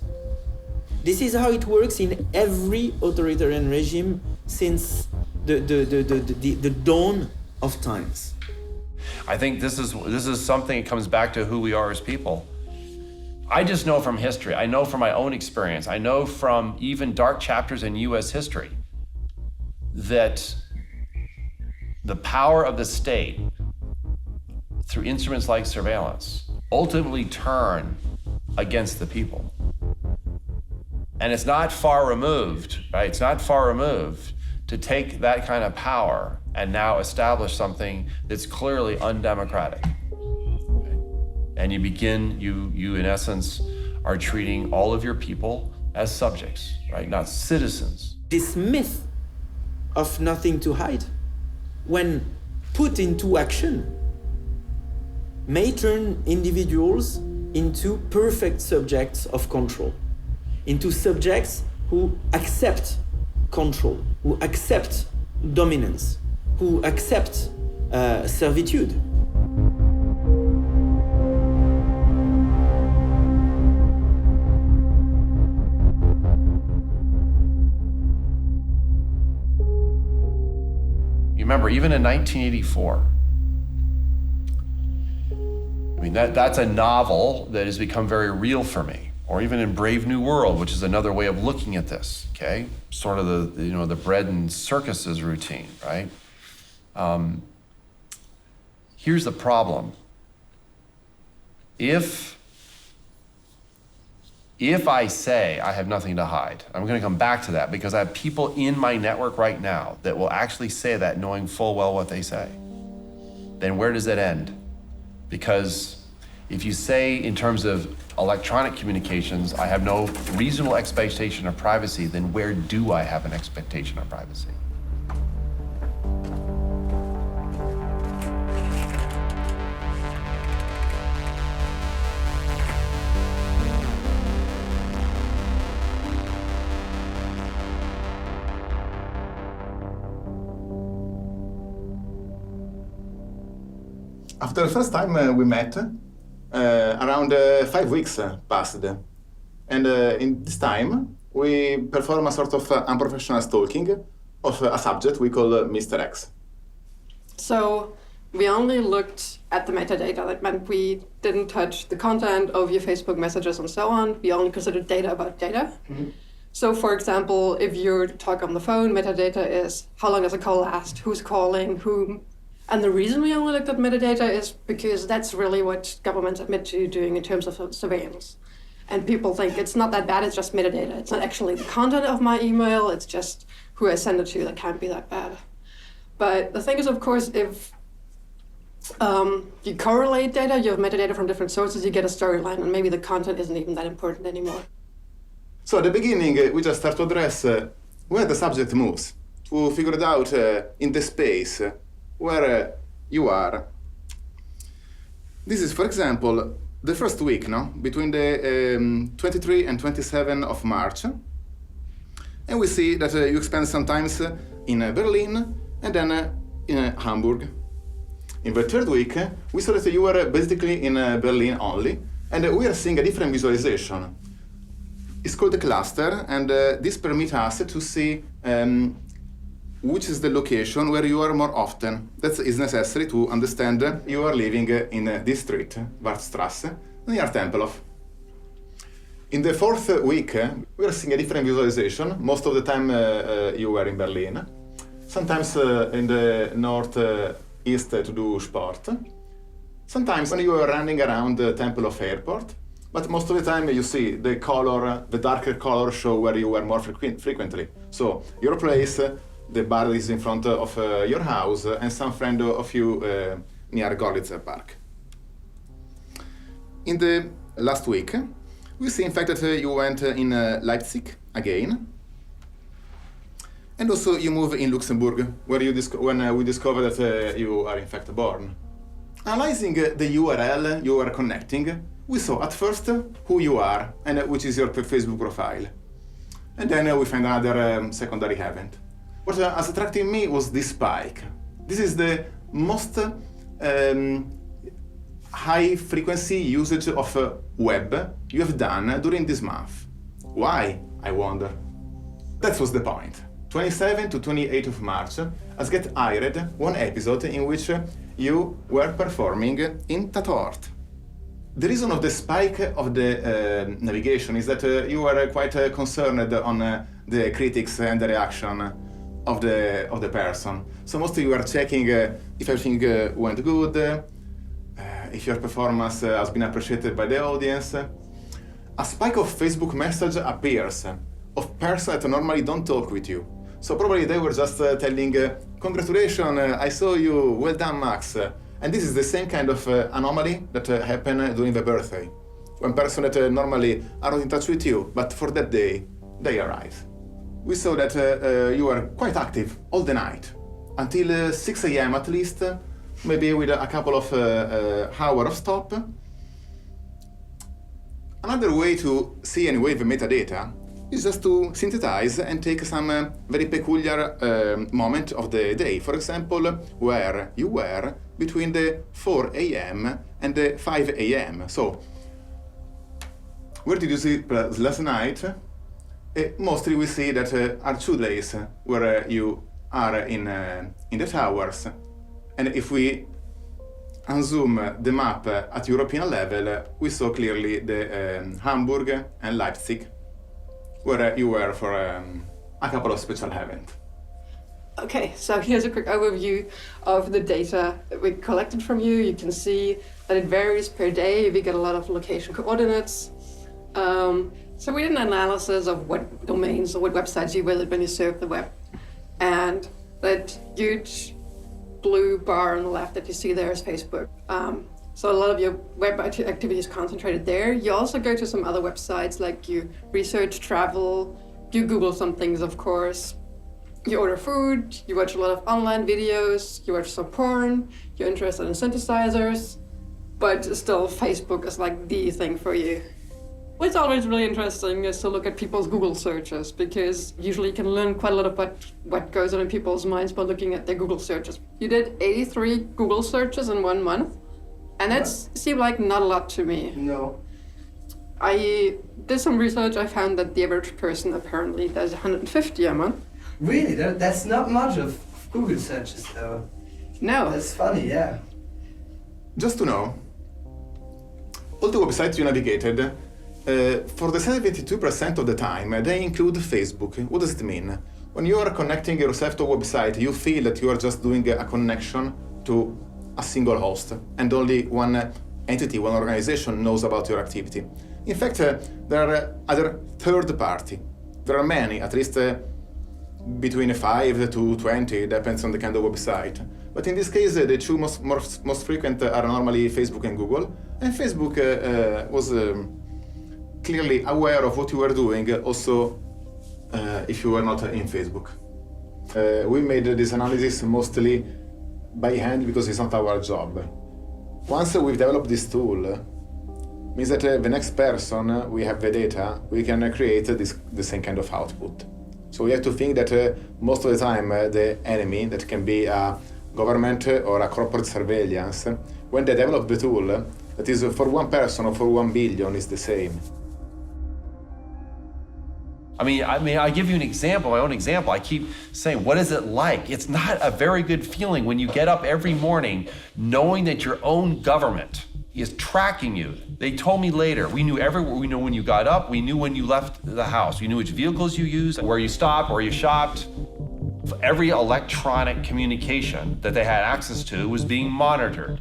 This is how it works in every authoritarian regime since the dawn of times. I think this is something that comes back to who we are as people. I just know from history, I know from my own experience, I know from even dark chapters in US history that the power of the state through instruments like surveillance ultimately turn against the people. And it's not far removed, right? It's not far removed to take that kind of power and now establish something that's clearly undemocratic. Okay? And you in essence are treating all of your people as subjects, right? Not citizens. This myth of nothing to hide, when put into action, may turn individuals into perfect subjects of control, into subjects who accept control, who accept dominance, who accept servitude. You remember, even in 1984, I mean, that's a novel that has become very real for me. Or even in Brave New World, which is another way of looking at this, okay? Sort of the bread and circuses routine, right? Here's the problem. If I say I have nothing to hide, I'm gonna come back to that because I have people in my network right now that will actually say that knowing full well what they say. Then where does it end? Because if you say in terms of electronic communications, I have no reasonable expectation of privacy, then where do I have an expectation of privacy? After the first time we met, around 5 weeks passed. And in this time, we perform a sort of unprofessional stalking of a subject we call Mr. X. So we only looked at the metadata. That meant we didn't touch the content of your Facebook messages and so on. We only considered data about data. Mm-hmm. So for example, if you talk on the phone, metadata is how long does a call last, who's calling, whom. And the reason we only looked at metadata is because that's really what governments admit to doing in terms of surveillance. And people think it's not that bad, it's just metadata. It's not actually the content of my email, it's just who I send it to that can't be that bad. But the thing is, of course, if you correlate data, you have metadata from different sources, you get a storyline, and maybe the content isn't even that important anymore. So at the beginning, we just start to address where the subject moves, to figure it out in the space where you are. This is, for example, the first week, no? Between the 23 and 27 of March. And we see that you spend some time in Berlin and then in Hamburg. In the third week, we saw that you were basically in Berlin only, and we are seeing a different visualization. It's called the cluster, and this permits us to see which is the location where you are more often. That is necessary to understand you are living in this street, Wartstrasse, near Tempelhof. In the fourth week, we are seeing a different visualization. Most of the time you were in Berlin. Sometimes in the northeast to do sport. Sometimes when you are running around the Tempelhof airport. But most of the time you see the color, the darker color show where you were more frequently. So your place, the bar is in front of your house, and some friend of you near Gorlitzer Park. In the last week, we see in fact that you went in Leipzig again, and also you move in Luxembourg, where you when we discovered that you are in fact born. Analyzing the URL you are connecting, we saw at first who you are and which is your Facebook profile, and then we find another secondary event. What has attracted me was this spike. This is the most high-frequency usage of web you have done during this month. Why, I wonder? That was the point. 27 to 28 of March, has get aired one episode in which you were performing in Tatort. The reason of the spike of the navigation is that you were quite concerned on the critics and the reaction of the person. So mostly you are checking if everything went good, if your performance has been appreciated by the audience. A spike of Facebook message appears of persons that normally don't talk with you. So probably they were just telling, congratulations, I saw you, well done, Max. And this is the same kind of anomaly that happened during the birthday. When persons that normally are not in touch with you, but for that day, they arrive. We saw that you were quite active all the night, until 6 a.m. at least, maybe with a couple of hours of stop. Another way to see anyway the metadata is just to synthesize and take some very peculiar moment of the day. For example, where you were between the 4 a.m. and the 5 a.m. So, where did you see last night? Mostly we see that are 2 days where you are in the towers. And if we unzoom the map at European level, we saw clearly the Hamburg and Leipzig, where you were for a couple of special events. Okay, so here's a quick overview of the data that we collected from you. You can see that it varies per day. We get a lot of location coordinates. So we did an analysis of what domains or what websites you visit when you surf the web. And that huge blue bar on the left that you see there is Facebook. So a lot of your web activity is concentrated there. You also go to some other websites, like you research travel, you Google some things, of course. You order food, you watch a lot of online videos, you watch some porn, you're interested in synthesizers, but still Facebook is like the thing for you. What's always really interesting is to look at people's Google searches, because usually you can learn quite a lot about what goes on in people's minds by looking at their Google searches. You did 83 Google searches in 1 month, and that seemed like not a lot to me. No. I did some research. I found that the average person apparently does 150 a month. Really? That's not much of Google searches, though. No. That's funny, yeah. Just to know, all the websites you navigated, for the 72% of the time, they include Facebook. What does it mean? When you are connecting yourself to a website, you feel that you are just doing a connection to a single host, and only one entity, one organization knows about your activity. In fact, there are other third party. There are many, at least between 5 to 20, depends on the kind of website. But in this case, the two most frequent are normally Facebook and Google. And Facebook was clearly aware of what you were doing, also if you were not in Facebook. We made this analysis mostly by hand because it's not our job. Once we've developed this tool, means that the next person, we have the data, we can create the same kind of output. So we have to think that most of the time the enemy, that can be a government or a corporate surveillance, when they develop the tool, that is for one person or for 1 billion is the same. I mean, I give you an example, my own example. I keep saying, what is it like? It's not a very good feeling when you get up every morning knowing that your own government is tracking you. They told me later, we knew everywhere. We knew when you got up, we knew when you left the house. We knew which vehicles you used, where you stopped, where you shopped. Every electronic communication that they had access to was being monitored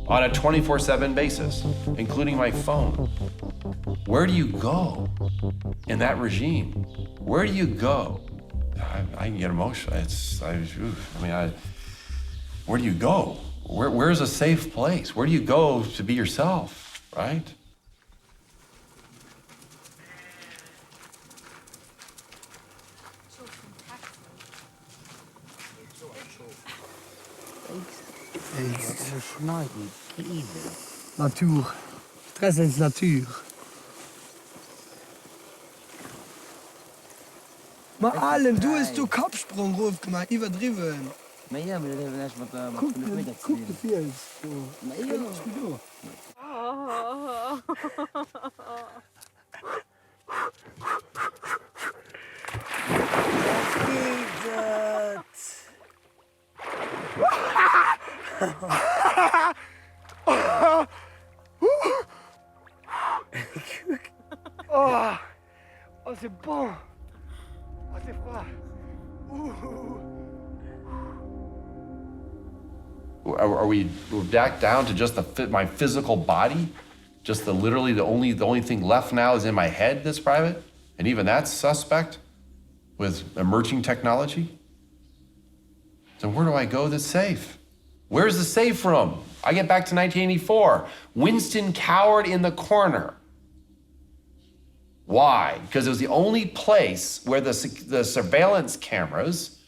on a 24/7 basis, including my phone. Where do you go in that regime? Where do you go? I get emotional. Where do you go? Where's a safe place? Where do you go to be yourself, right? Natuur. Stress is natuur. Maar Allen, du hast du Kopfsprungruf gemacht, übertrieben. Maar ja, maar dat hebben we net wat Guck, van de middag guck de Filz. Nee, joh. Was ist du? Oh, c'est bon. Oh, c'est froid. Are we back down to just my physical body? Just literally the only thing left now is in my head that's private? And even that's suspect with emerging technology? So where do I go that's safe? Where's the safe room? I get back to 1984. Winston cowered in the corner. Why? Because it was the only place where the surveillance cameras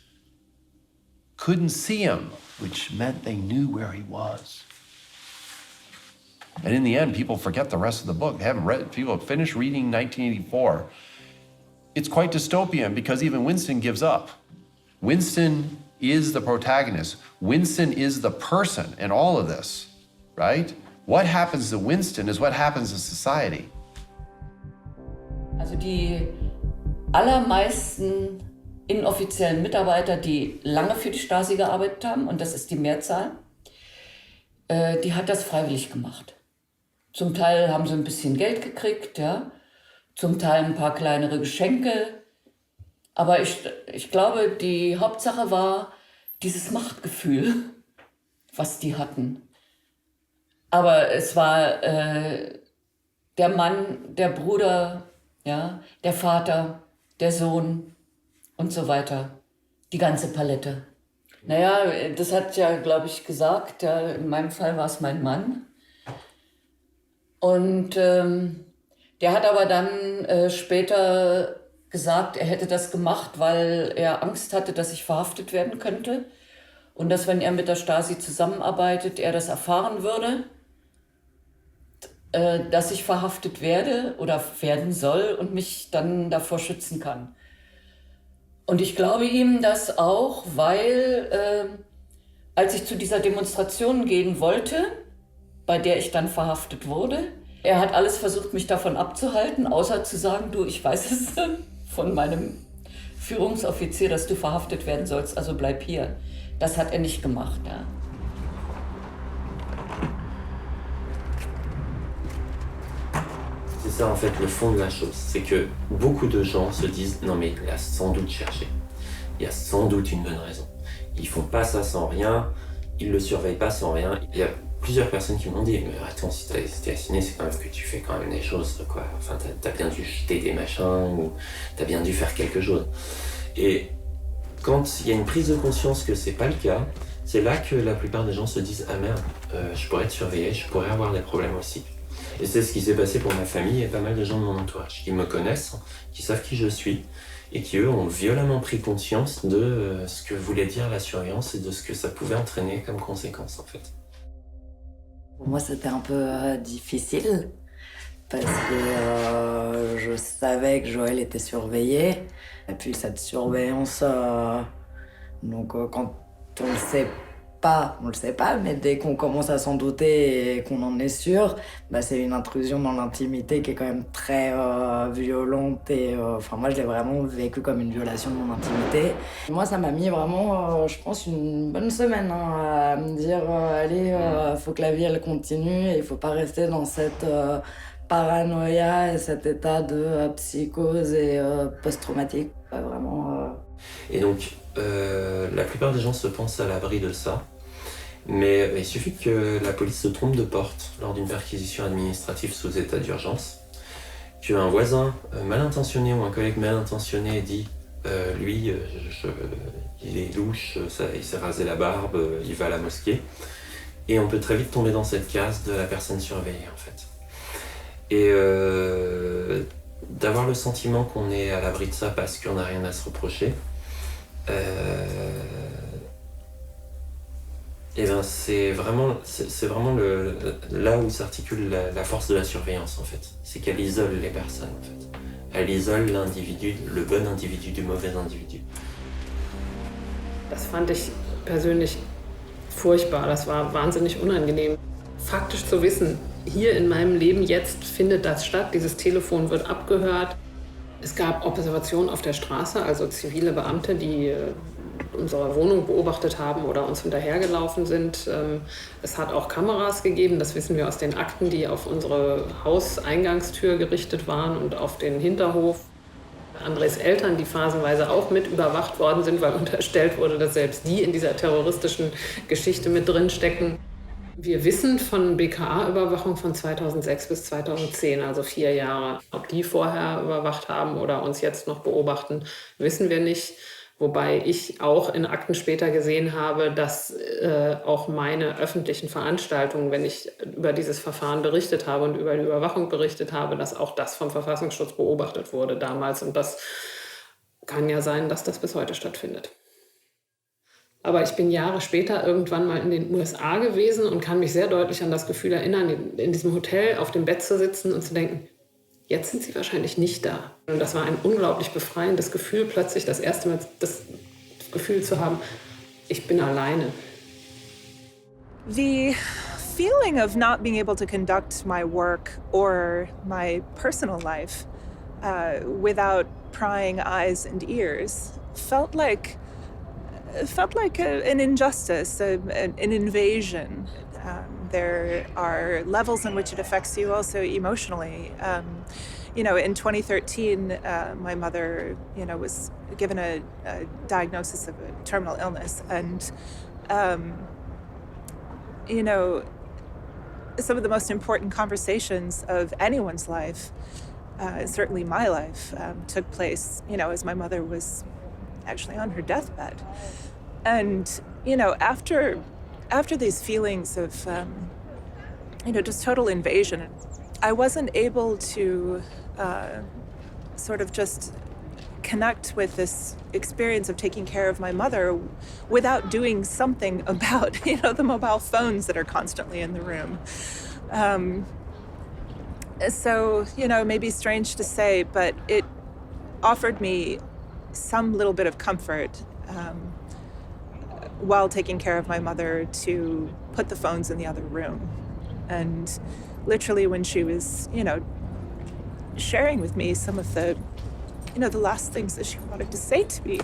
couldn't see him, which meant they knew where he was. And in the end, people forget the rest of the book. They haven't read, people have finished reading 1984. It's quite dystopian because even Winston gives up. Winston is the protagonist. Winston is the person in all of this, right? What happens to Winston is what happens to society. Also die allermeisten inoffiziellen Mitarbeiter, die lange für die Stasi gearbeitet haben, und das ist die Mehrzahl, die hat das freiwillig gemacht. Zum Teil haben sie ein bisschen Geld gekriegt, ja, zum Teil ein paar kleinere Geschenke. Aber ich glaube, die Hauptsache war dieses Machtgefühl, was die hatten. Aber es war der Mann, der Bruder, ja, der Vater, der Sohn und so weiter. Die ganze Palette. Naja, das hat ja, glaube ich, gesagt. Ja, in meinem Fall war es mein Mann. Und der hat aber dann später gesagt, er hätte das gemacht, weil er Angst hatte, dass ich verhaftet werden könnte. Und dass, wenn er mit der Stasi zusammenarbeitet, er das erfahren würde, dass ich verhaftet werde oder werden soll und mich dann davor schützen kann. Und ich glaube ihm das auch, weil als ich zu dieser Demonstration gehen wollte, bei der ich dann verhaftet wurde, er hat alles versucht, mich davon abzuhalten, außer zu sagen, du, ich weiß es von meinem Führungsoffizier, dass du verhaftet werden sollst, also bleib hier. Das hat er nicht gemacht, ja. C'est ça en fait le fond de la chose, c'est que beaucoup de gens se disent non mais il a sans doute cherché, il y a sans doute une bonne raison. Ils font pas ça sans rien, ils le surveillent pas sans rien. Il y a plusieurs personnes qui m'ont dit mais attends, si t'es assigné, c'est quand même que tu fais quand même des choses quoi. Enfin t'as bien dû jeter des machins ou t'as bien dû faire quelque chose. Et quand il y a une prise de conscience que c'est pas le cas, c'est là que la plupart des gens se disent ah merde, je pourrais être surveillé, je pourrais avoir des problèmes aussi. Et c'est ce qui s'est passé pour ma famille et pas mal de gens de mon entourage qui me connaissent, qui savent qui je suis et qui, eux, ont violemment pris conscience de ce que voulait dire la surveillance et de ce que ça pouvait entraîner comme conséquence, en fait. Pour moi, c'était un peu difficile parce que je savais que Joël était surveillé. Et puis cette surveillance, donc quand on le sait pas, mais dès qu'on commence à s'en douter et qu'on en est sûr, bah c'est une intrusion dans l'intimité qui est quand même très violente et enfin moi je l'ai vraiment vécu comme une violation de mon intimité. Moi ça m'a mis vraiment, je pense, une bonne semaine à me dire allez, faut que la vie elle continue et il faut pas rester dans cette paranoïa et cet état de psychose et post-traumatique. Vraiment. Et donc, la plupart des gens se pensent à l'abri de ça, mais il suffit que la police se trompe de porte lors d'une perquisition administrative sous état d'urgence, qu'un voisin mal intentionné ou un collègue mal intentionné dit lui, il est louche, il s'est rasé la barbe, il va à la mosquée, et on peut très vite tomber dans cette case de la personne surveillée en fait. Et d'avoir le sentiment qu'on est à l'abri de ça parce qu'on n'a rien à se reprocher, et ben c'est vraiment là où s'articule la force de la surveillance en fait. C'est qu'elle isole les personnes en fait. Elle isole l'individu, le bon individu du mauvais individu. Das fand ich persönlich furchtbar, das war wahnsinnig unangenehm. Faktisch zu wissen, hier in meinem Leben jetzt findet das statt, dieses Telefon wird abgehört. Es gab Observationen auf der Straße, also zivile Beamte, die unsere Wohnung beobachtet haben oder uns hinterhergelaufen sind. Es hat auch Kameras gegeben, das wissen wir aus den Akten, die auf unsere Hauseingangstür gerichtet waren und auf den Hinterhof. Andres Eltern, die phasenweise auch mit überwacht worden sind, weil unterstellt wurde, dass selbst die in dieser terroristischen Geschichte mit drin stecken. Wir wissen von BKA-Überwachung von 2006 bis 2010, also 4 Jahre. Ob die vorher überwacht haben oder uns jetzt noch beobachten, wissen wir nicht. Wobei ich auch in Akten später gesehen habe, dass auch meine öffentlichen Veranstaltungen, wenn ich über dieses Verfahren berichtet habe und über die Überwachung berichtet habe, dass auch das vom Verfassungsschutz beobachtet wurde damals. Und das kann ja sein, dass das bis heute stattfindet. Aber ich bin Jahre später irgendwann mal in den USA gewesen und kann mich sehr deutlich an das Gefühl erinnern, in diesem Hotel auf dem Bett zu sitzen und zu denken, jetzt sind sie wahrscheinlich nicht da. Und das war ein unglaublich befreiendes Gefühl, plötzlich das erste Mal das Gefühl zu haben, ich bin alleine. The feeling of not being able to conduct my work or my personal life without prying eyes and ears felt like an injustice, an invasion. There are levels in which it affects you also emotionally. In 2013, my mother, was given a diagnosis of a terminal illness. And, some of the most important conversations of anyone's life, certainly my life, took place, as my mother was actually on her deathbed. And, after these feelings of, just total invasion, I wasn't able to sort of just connect with this experience of taking care of my mother without doing something about, the mobile phones that are constantly in the room. So, maybe strange to say, but it offered me some little bit of comfort while taking care of my mother to put the phones in the other room. And literally when she was, sharing with me some of the, the last things that she wanted to say to me,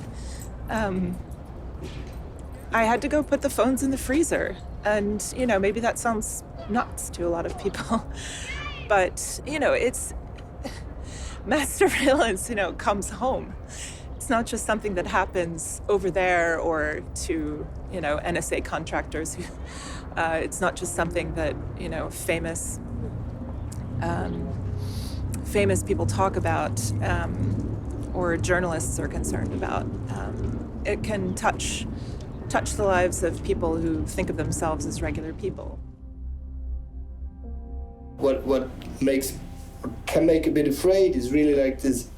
I had to go put the phones in the freezer. And, maybe that sounds nuts to a lot of people, but, it's mass surveillance, comes home. It's not just something that happens over there or to, NSA contractors. It's not just something that, famous people talk about or journalists are concerned about. It can touch the lives of people who think of themselves as regular people. What can make a bit afraid is really like this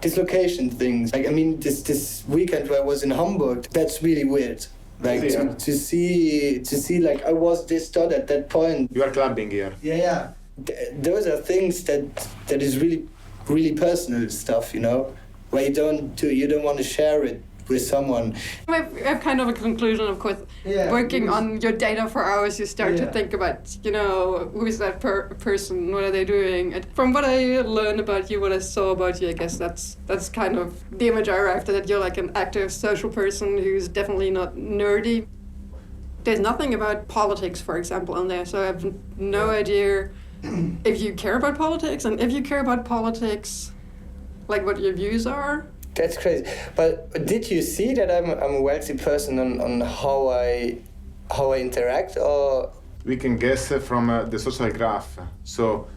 dislocation things. Like, I mean, this weekend where I was in Hamburg, that's really weird. Like to see like I was this thought at that point. You are clubbing here. Yeah. Those are things that is really, really personal stuff, where you don't want to share it with someone. I have kind of a conclusion, of course. Working on your data for hours, you start to think about, who is that person, what are they doing? And from what I learned about you, what I saw about you, I guess that's kind of the image I arrived at, that you're like an active social person who's definitely not nerdy. There's nothing about politics, for example, on there, so I have no idea if you care about politics, and if you care about politics, like what your views are. That's crazy. But did you see that I'm a wealthy person on how I interact, or? We can guess from the social graph. So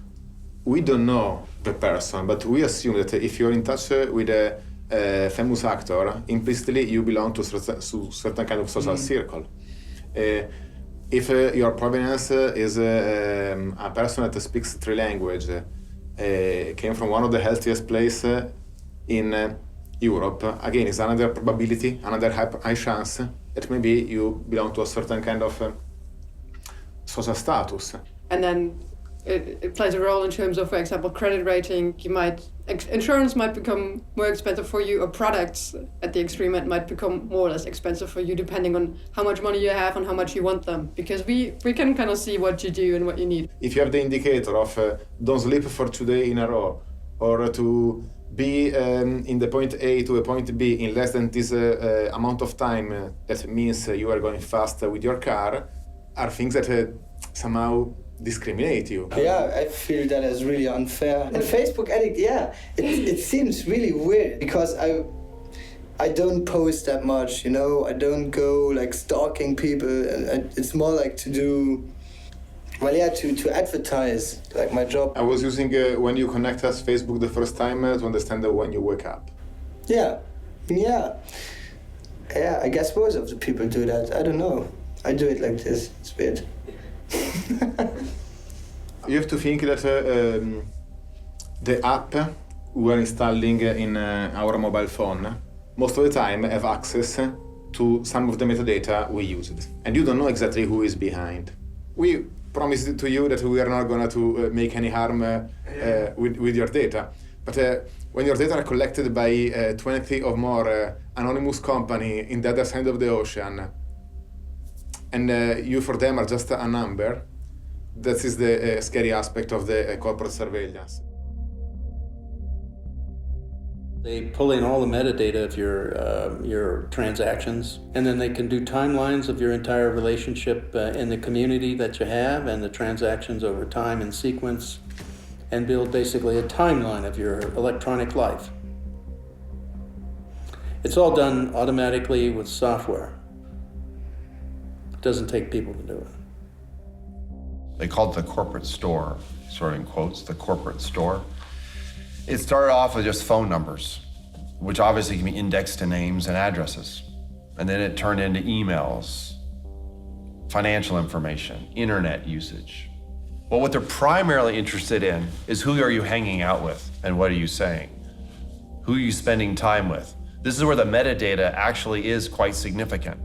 we don't know the person, but we assume that if you're in touch with a famous actor, implicitly you belong to certain kind of social circle. If your provenance is a person that speaks 3 languages, came from one of the healthiest places in Europe, again, is another probability, another high chance that maybe you belong to a certain kind of social status. And then it plays a role in terms of, for example, credit rating. Insurance might become more expensive for you, or products at the extreme end might become more or less expensive for you, depending on how much money you have and how much you want them. Because we can kind of see what you do and what you need. If you have the indicator of don't sleep for 2 days in a row, or to be in the point A to a point B in less than this amount of time, that means you are going fast with your car, are things that somehow discriminate you. Yeah, I feel that is really unfair. And Facebook Addict, yeah, it seems really weird because I don't post that much, you know. I don't go like stalking people. It's more like to do, well, yeah, to advertise like my job. I was using when you connect us Facebook the first time to understand when you wake up. Yeah, I guess most of the people do that. I don't know. I do it like this. It's weird. You have to think that the app we are installing in our mobile phone most of the time have access to some of the metadata we used. And you don't know exactly who is behind. We promised to you that we are not going to make any harm with your data. But when your data are collected by 20 or more anonymous company in the other side of the ocean, and you for them are just a number, that is the scary aspect of the corporate surveillance. They pull in all the metadata of your transactions, and then they can do timelines of your entire relationship in the community that you have and the transactions over time in sequence, and build basically a timeline of your electronic life. It's all done automatically with software. It doesn't take people to do it. They called it the corporate store, sort of in quotes, the corporate store. It started off with just phone numbers, which obviously can be indexed to names and addresses. And then it turned into emails, financial information, internet usage. Well, what they're primarily interested in is who are you hanging out with and what are you saying? Who are you spending time with? This is where the metadata actually is quite significant.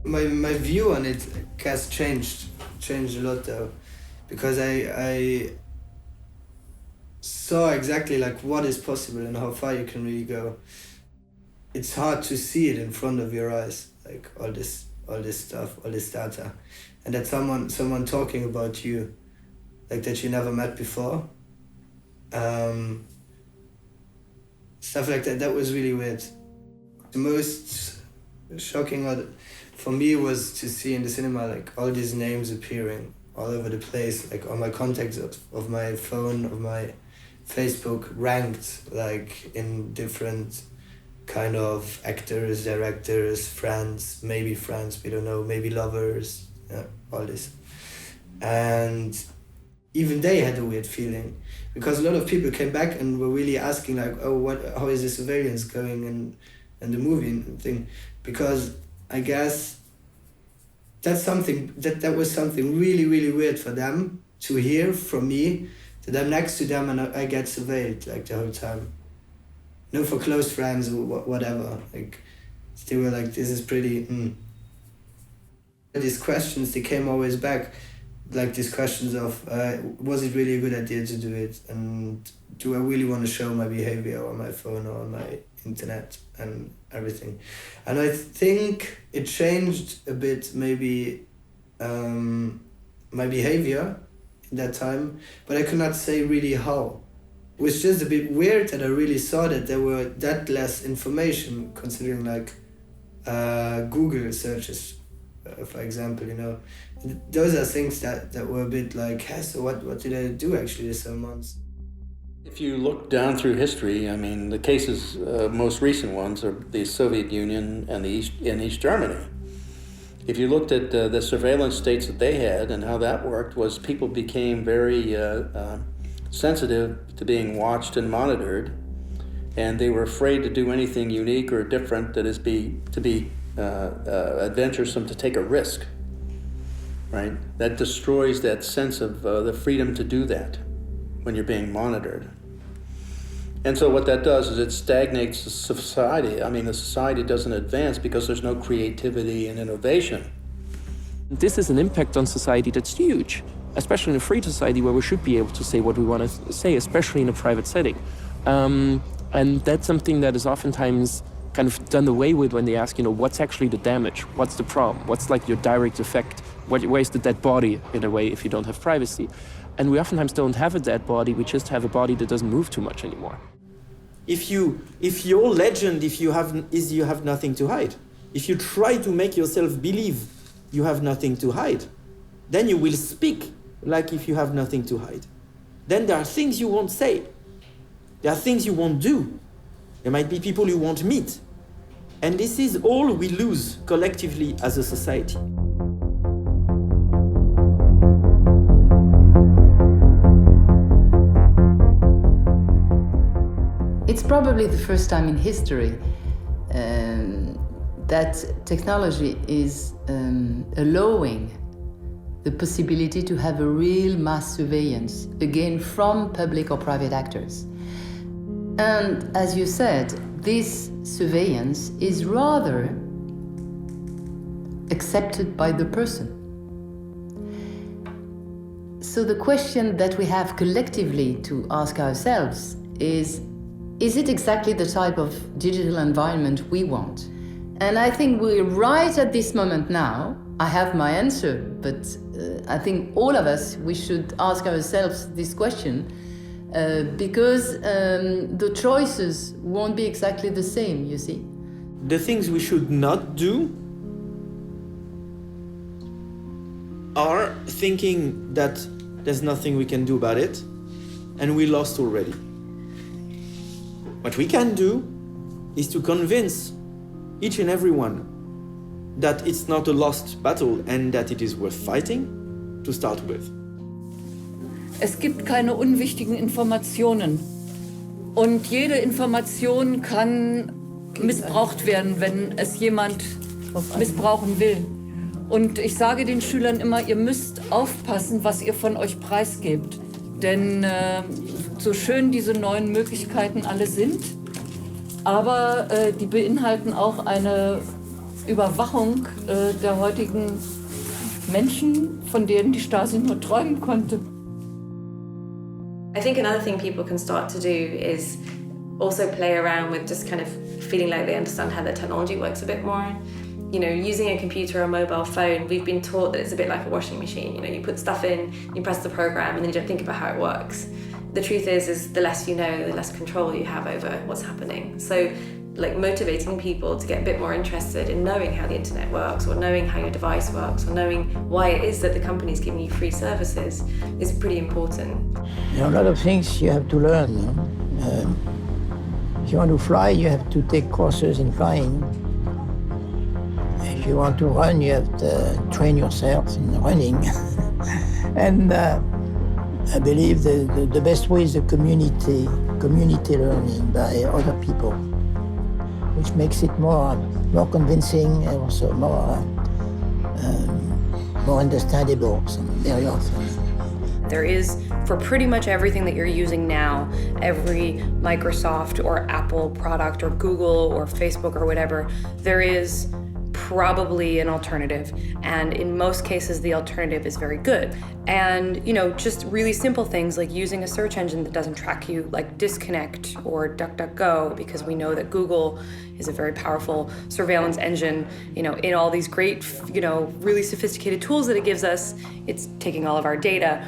My view on it has changed a lot though, because I saw exactly like what is possible and how far you can really go. It's hard to see it in front of your eyes, like all this stuff, all this data, and that someone talking about you, like that you never met before. Stuff like that. That was really weird. The most shocking for me was to see in the cinema like all these names appearing all over the place, like on my contacts of my phone, of my Facebook, ranked like in different kind of actors, directors, friends, maybe we don't know, maybe lovers, yeah, all this. And even they had a weird feeling, because a lot of people came back and were really asking like, oh, how is the surveillance going and the movie thing, because I guess that was something really, really weird for them to hear from me, that I'm next to them and I get surveilled like the whole time. You know, for close friends or whatever, like they were like, this is pretty. These questions, they came always back, like these questions of, was it really a good idea to do it? And do I really want to show my behavior on my phone or on my internet and everything? And I think it changed a bit, maybe my behavior in that time, but I could not say really how. It was just a bit weird that I really saw that there were that less information, considering like Google searches, for example, you know. Those are things that were a bit like, hey, so what did I do actually this months? If you look down through history, I mean, the cases, most recent ones are the Soviet Union and East Germany. If you looked at the surveillance states that they had and how that worked, was people became very sensitive to being watched and monitored, and they were afraid to do anything unique or different that is adventuresome, to take a risk, right? That destroys that sense of the freedom to do that when you're being monitored. And so what that does is it stagnates the society. I mean, the society doesn't advance because there's no creativity and innovation. This is an impact on society that's huge, especially in a free society where we should be able to say what we want to say, especially in a private setting. And that's something that is oftentimes kind of done away with when they ask, you know, what's actually the damage? What's the problem? What's like your direct effect Where's the dead body, in a way, if you don't have privacy? And we oftentimes don't have a dead body, we just have a body that doesn't move too much anymore. If your legend is you have nothing to hide, if you try to make yourself believe you have nothing to hide, then you will speak like if you have nothing to hide. Then there are things you won't say. There are things you won't do. There might be people you won't meet. And this is all we lose collectively as a society. It's probably the first time in history that technology is allowing the possibility to have a real mass surveillance, again, from public or private actors. And as you said, this surveillance is rather accepted by the person. So the question that we have collectively to ask ourselves is it exactly the type of digital environment we want? And I think we're right at this moment now. I have my answer, but I think all of us, we should ask ourselves this question because the choices won't be exactly the same, you see. The things we should not do are thinking that there's nothing we can do about it and we lost already. What we can do is to convince each and everyone that it's not a lost battle and that it is worth fighting to start with. Es gibt keine unwichtigen Informationen. Und jede Information kann missbraucht werden, wenn es jemand missbrauchen will. Und ich sage den Schülern immer, ihr müsst aufpassen, was ihr von euch preisgebt. Denn so schön diese neuen Möglichkeiten alle sind, aber die beinhalten auch eine Überwachung der heutigen Menschen, von denen die Stasi nur träumen konnte. I think another thing people can start to do is also play around with just kind of feeling like they understand how the technology works a bit more. You know, using a computer or a mobile phone, we've been taught that it's a bit like a washing machine. You know, you put stuff in, you press the program, and then you don't think about how it works. The truth is the less you know, the less control you have over what's happening. So, like, motivating people to get a bit more interested in knowing how the internet works, or knowing how your device works, or knowing why it is that the company's giving you free services is pretty important. There are a lot of things you have to learn. If you want to fly, you have to take courses in flying. If you want to run, you have to train yourself in running. And I believe the best way is the community learning by other people, which makes it more convincing and also more understandable very often. There is, for pretty much everything that you're using now, every Microsoft or Apple product or Google or Facebook or whatever, there is probably an alternative. And in most cases, the alternative is very good. And, you know, just really simple things like using a search engine that doesn't track you, like Disconnect or DuckDuckGo, because we know that Google is a very powerful surveillance engine, you know, in all these great, you know, really sophisticated tools that it gives us. It's taking all of our data.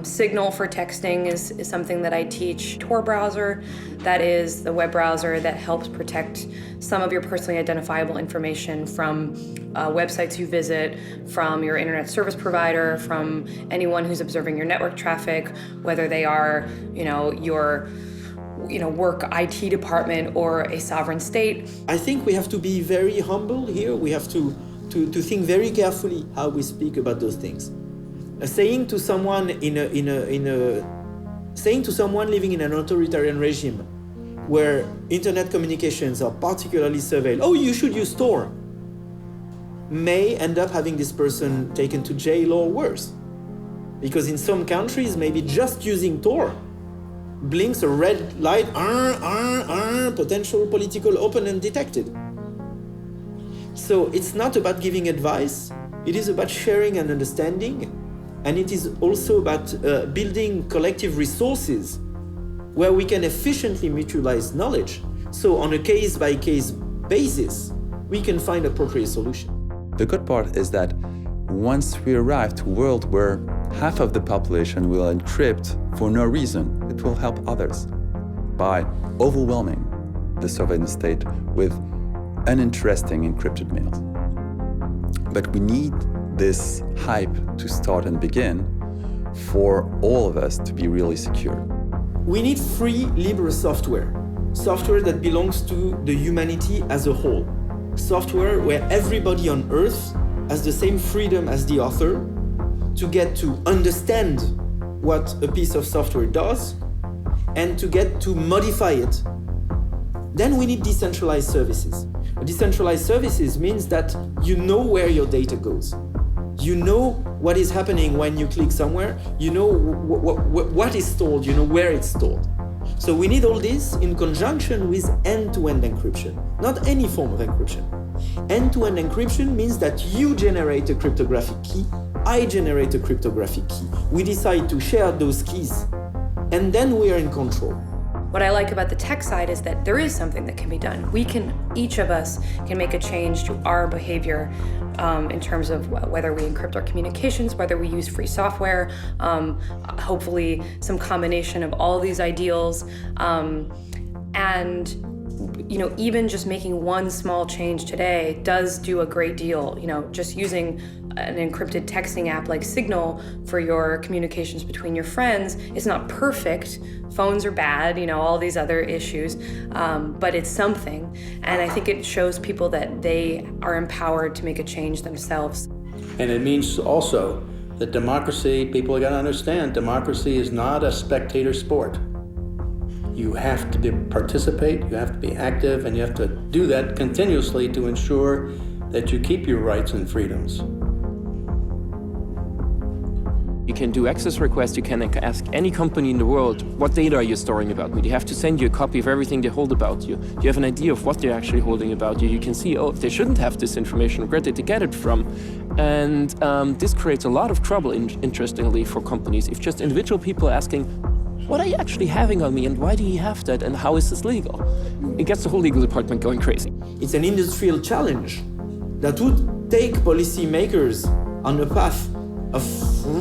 Signal for texting is something that I teach. Tor browser, that is the web browser that helps protect some of your personally identifiable information from websites you visit, from your internet service provider, from anyone who's observing your network traffic, whether they are, you know, your work IT department or a sovereign state. I think we have to be very humble here. We have to think very carefully how we speak about those things. Saying to someone saying to someone living in an authoritarian regime where internet communications are particularly surveilled, oh, you should use Tor, may end up having this person taken to jail or worse. Because in some countries, maybe just using Tor blinks a red light, potential political opponent detected. So it's not about giving advice, it is about sharing and understanding, and it is also about building collective resources where we can efficiently mutualize knowledge. So on a case-by-case basis, we can find appropriate solutions. The good part is that once we arrive to a world where half of the population will encrypt for no reason, it will help others by overwhelming the surveillance state with uninteresting encrypted mails. But we need this hype to start and begin for all of us to be really secure. We need free, libre software. Software that belongs to the humanity as a whole. Software where everybody on Earth has the same freedom as the author to get to understand what a piece of software does and to get to modify it. Then we need decentralized services. Decentralized services means that you know where your data goes. You know what is happening when you click somewhere. You know what is stored, you know where it's stored. So we need all this in conjunction with end-to-end encryption, not any form of encryption. End-to-end encryption means that you generate a cryptographic key, I generate a cryptographic key. We decide to share those keys, and then we are in control. What I like about the tech side is that there is something that can be done. Each of us can make a change to our behavior in terms of whether we encrypt our communications, whether we use free software, hopefully some combination of all these ideals. And even just making one small change today does do a great deal. Just using an encrypted texting app like Signal for your communications between your friends is not perfect. Phones are bad, all these other issues, but it's something. And I think it shows people that they are empowered to make a change themselves. And it means also that democracy, people are going to understand, democracy is not a spectator sport. You have to participate, you have to be active, and you have to do that continuously to ensure that you keep your rights and freedoms. You can do access requests, you can ask any company in the world, what data are you storing about me? They have to send you a copy of everything they hold about you. You have an idea of what they're actually holding about you. You can see, if they shouldn't have this information, where did they get it from? And this creates a lot of trouble, interestingly, for companies. If just individual people are asking, what are you actually having on me and why do you have that and how is this legal? It gets the whole legal department going crazy. It's an industrial challenge that would take policymakers on a path of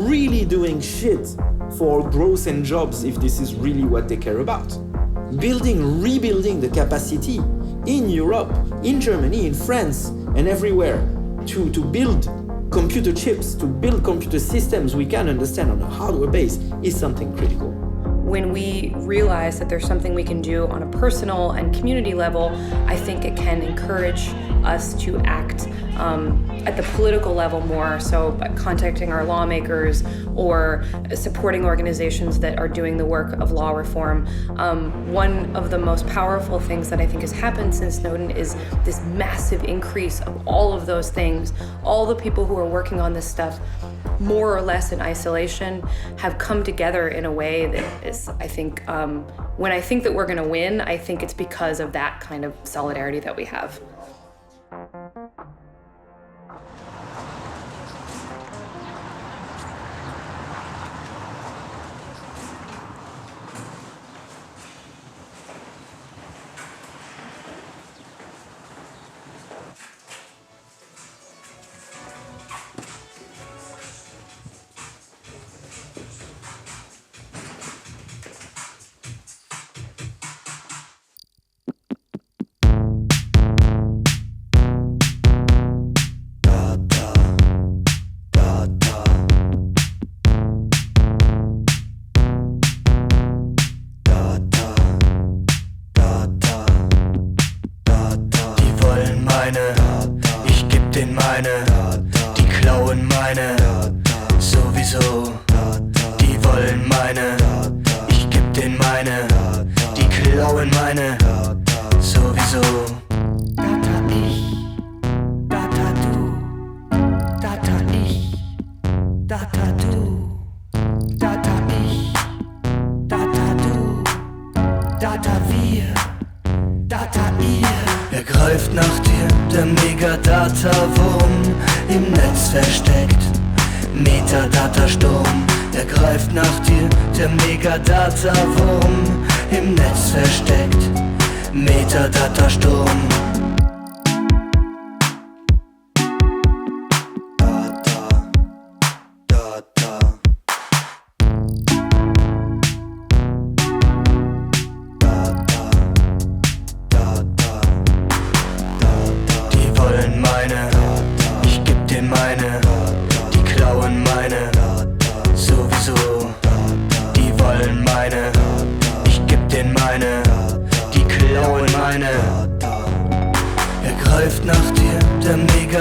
really doing shit for growth and jobs if this is really what they care about. Rebuilding the capacity in Europe, in Germany, in France, and everywhere to build computer chips, to build computer systems we can understand on a hardware base is something critical. When we realize that there's something we can do on a personal and community level, I think it can encourage us to act at the political level more, so by contacting our lawmakers or supporting organizations that are doing the work of law reform. One of the most powerful things that I think has happened since Snowden is this massive increase of all of those things. All the people who are working on this stuff, more or less in isolation, have come together in a way that is, I think, when I think that we're going to win, I think it's because of that kind of solidarity that we have. Ich geb denen meine, die klauen meine, sowieso. Die wollen meine, ich geb denen meine, die klauen meine, sowieso. Data ich, Data du, Data ich, Data du, Data ich, Data du, Data wir, Data ihr. Er greift nach dir, der Megadata-Wurm, im Netz versteckt, Metadata-Sturm. Er greift nach dir, der Megadata-Wurm, im Netz versteckt, Metadata-Sturm. Data,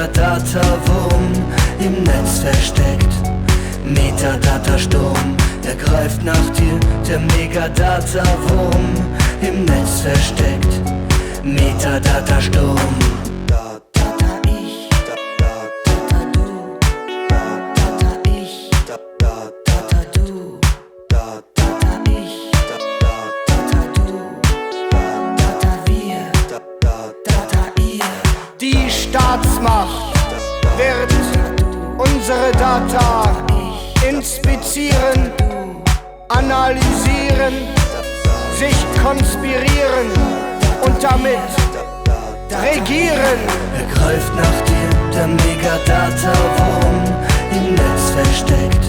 Metadata-Wurm im Netz versteckt. Metadata-Sturm, er greift nach dir, der Megadata-Wurm im Netz versteckt. Metadata-Sturm. Die Staatsmacht wird unsere Data inspizieren, analysieren, sich konspirieren und damit regieren. Er greift nach dir, der Megadata-Wurm im Netz versteckt.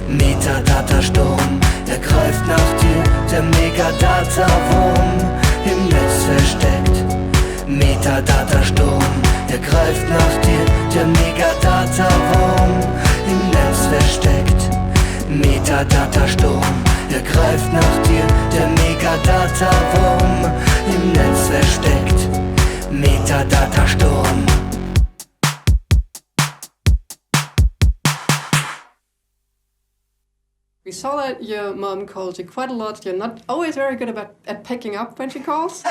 Metadata-Sturm, er greift nach dir, der Megadata-Wurm im Netz versteckt. Metadata-Sturm, er greift nach dir, der Megadata-Wurm im Netz versteckt. Metadata-Sturm, er greift nach dir, der Megadata-Wurm im Netz versteckt. Metadata-Sturm. We saw that your mom calls you quite a lot. You're not always very good at picking up when she calls.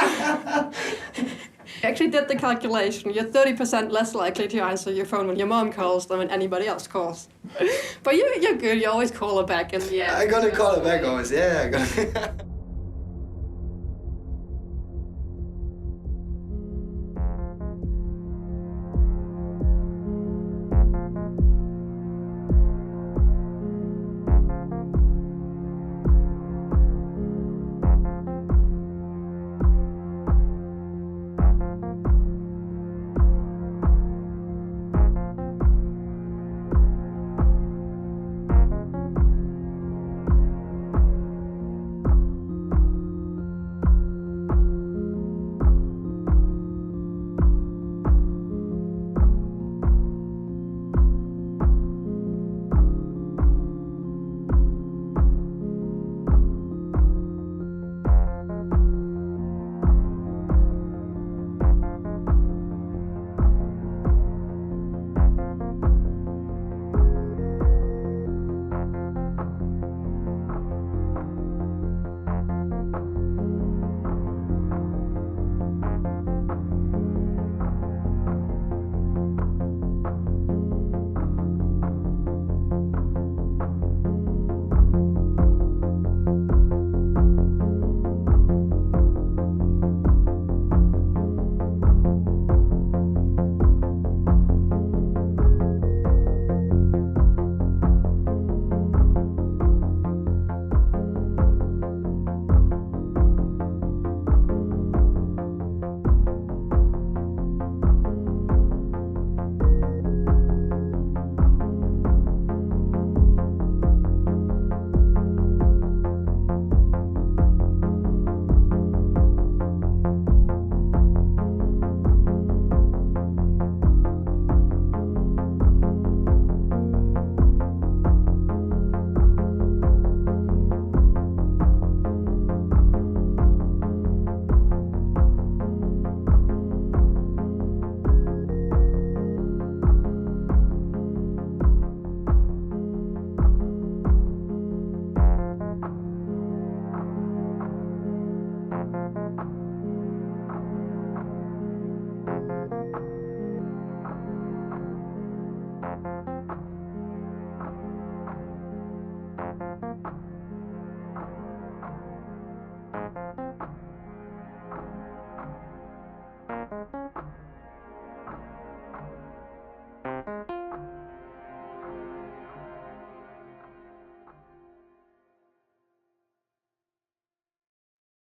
I actually did the calculation. You're 30% less likely to answer your phone when your mom calls than when anybody else calls. But you're good. You always call her back in the end. I gotta call her back always. Yeah, I gotta.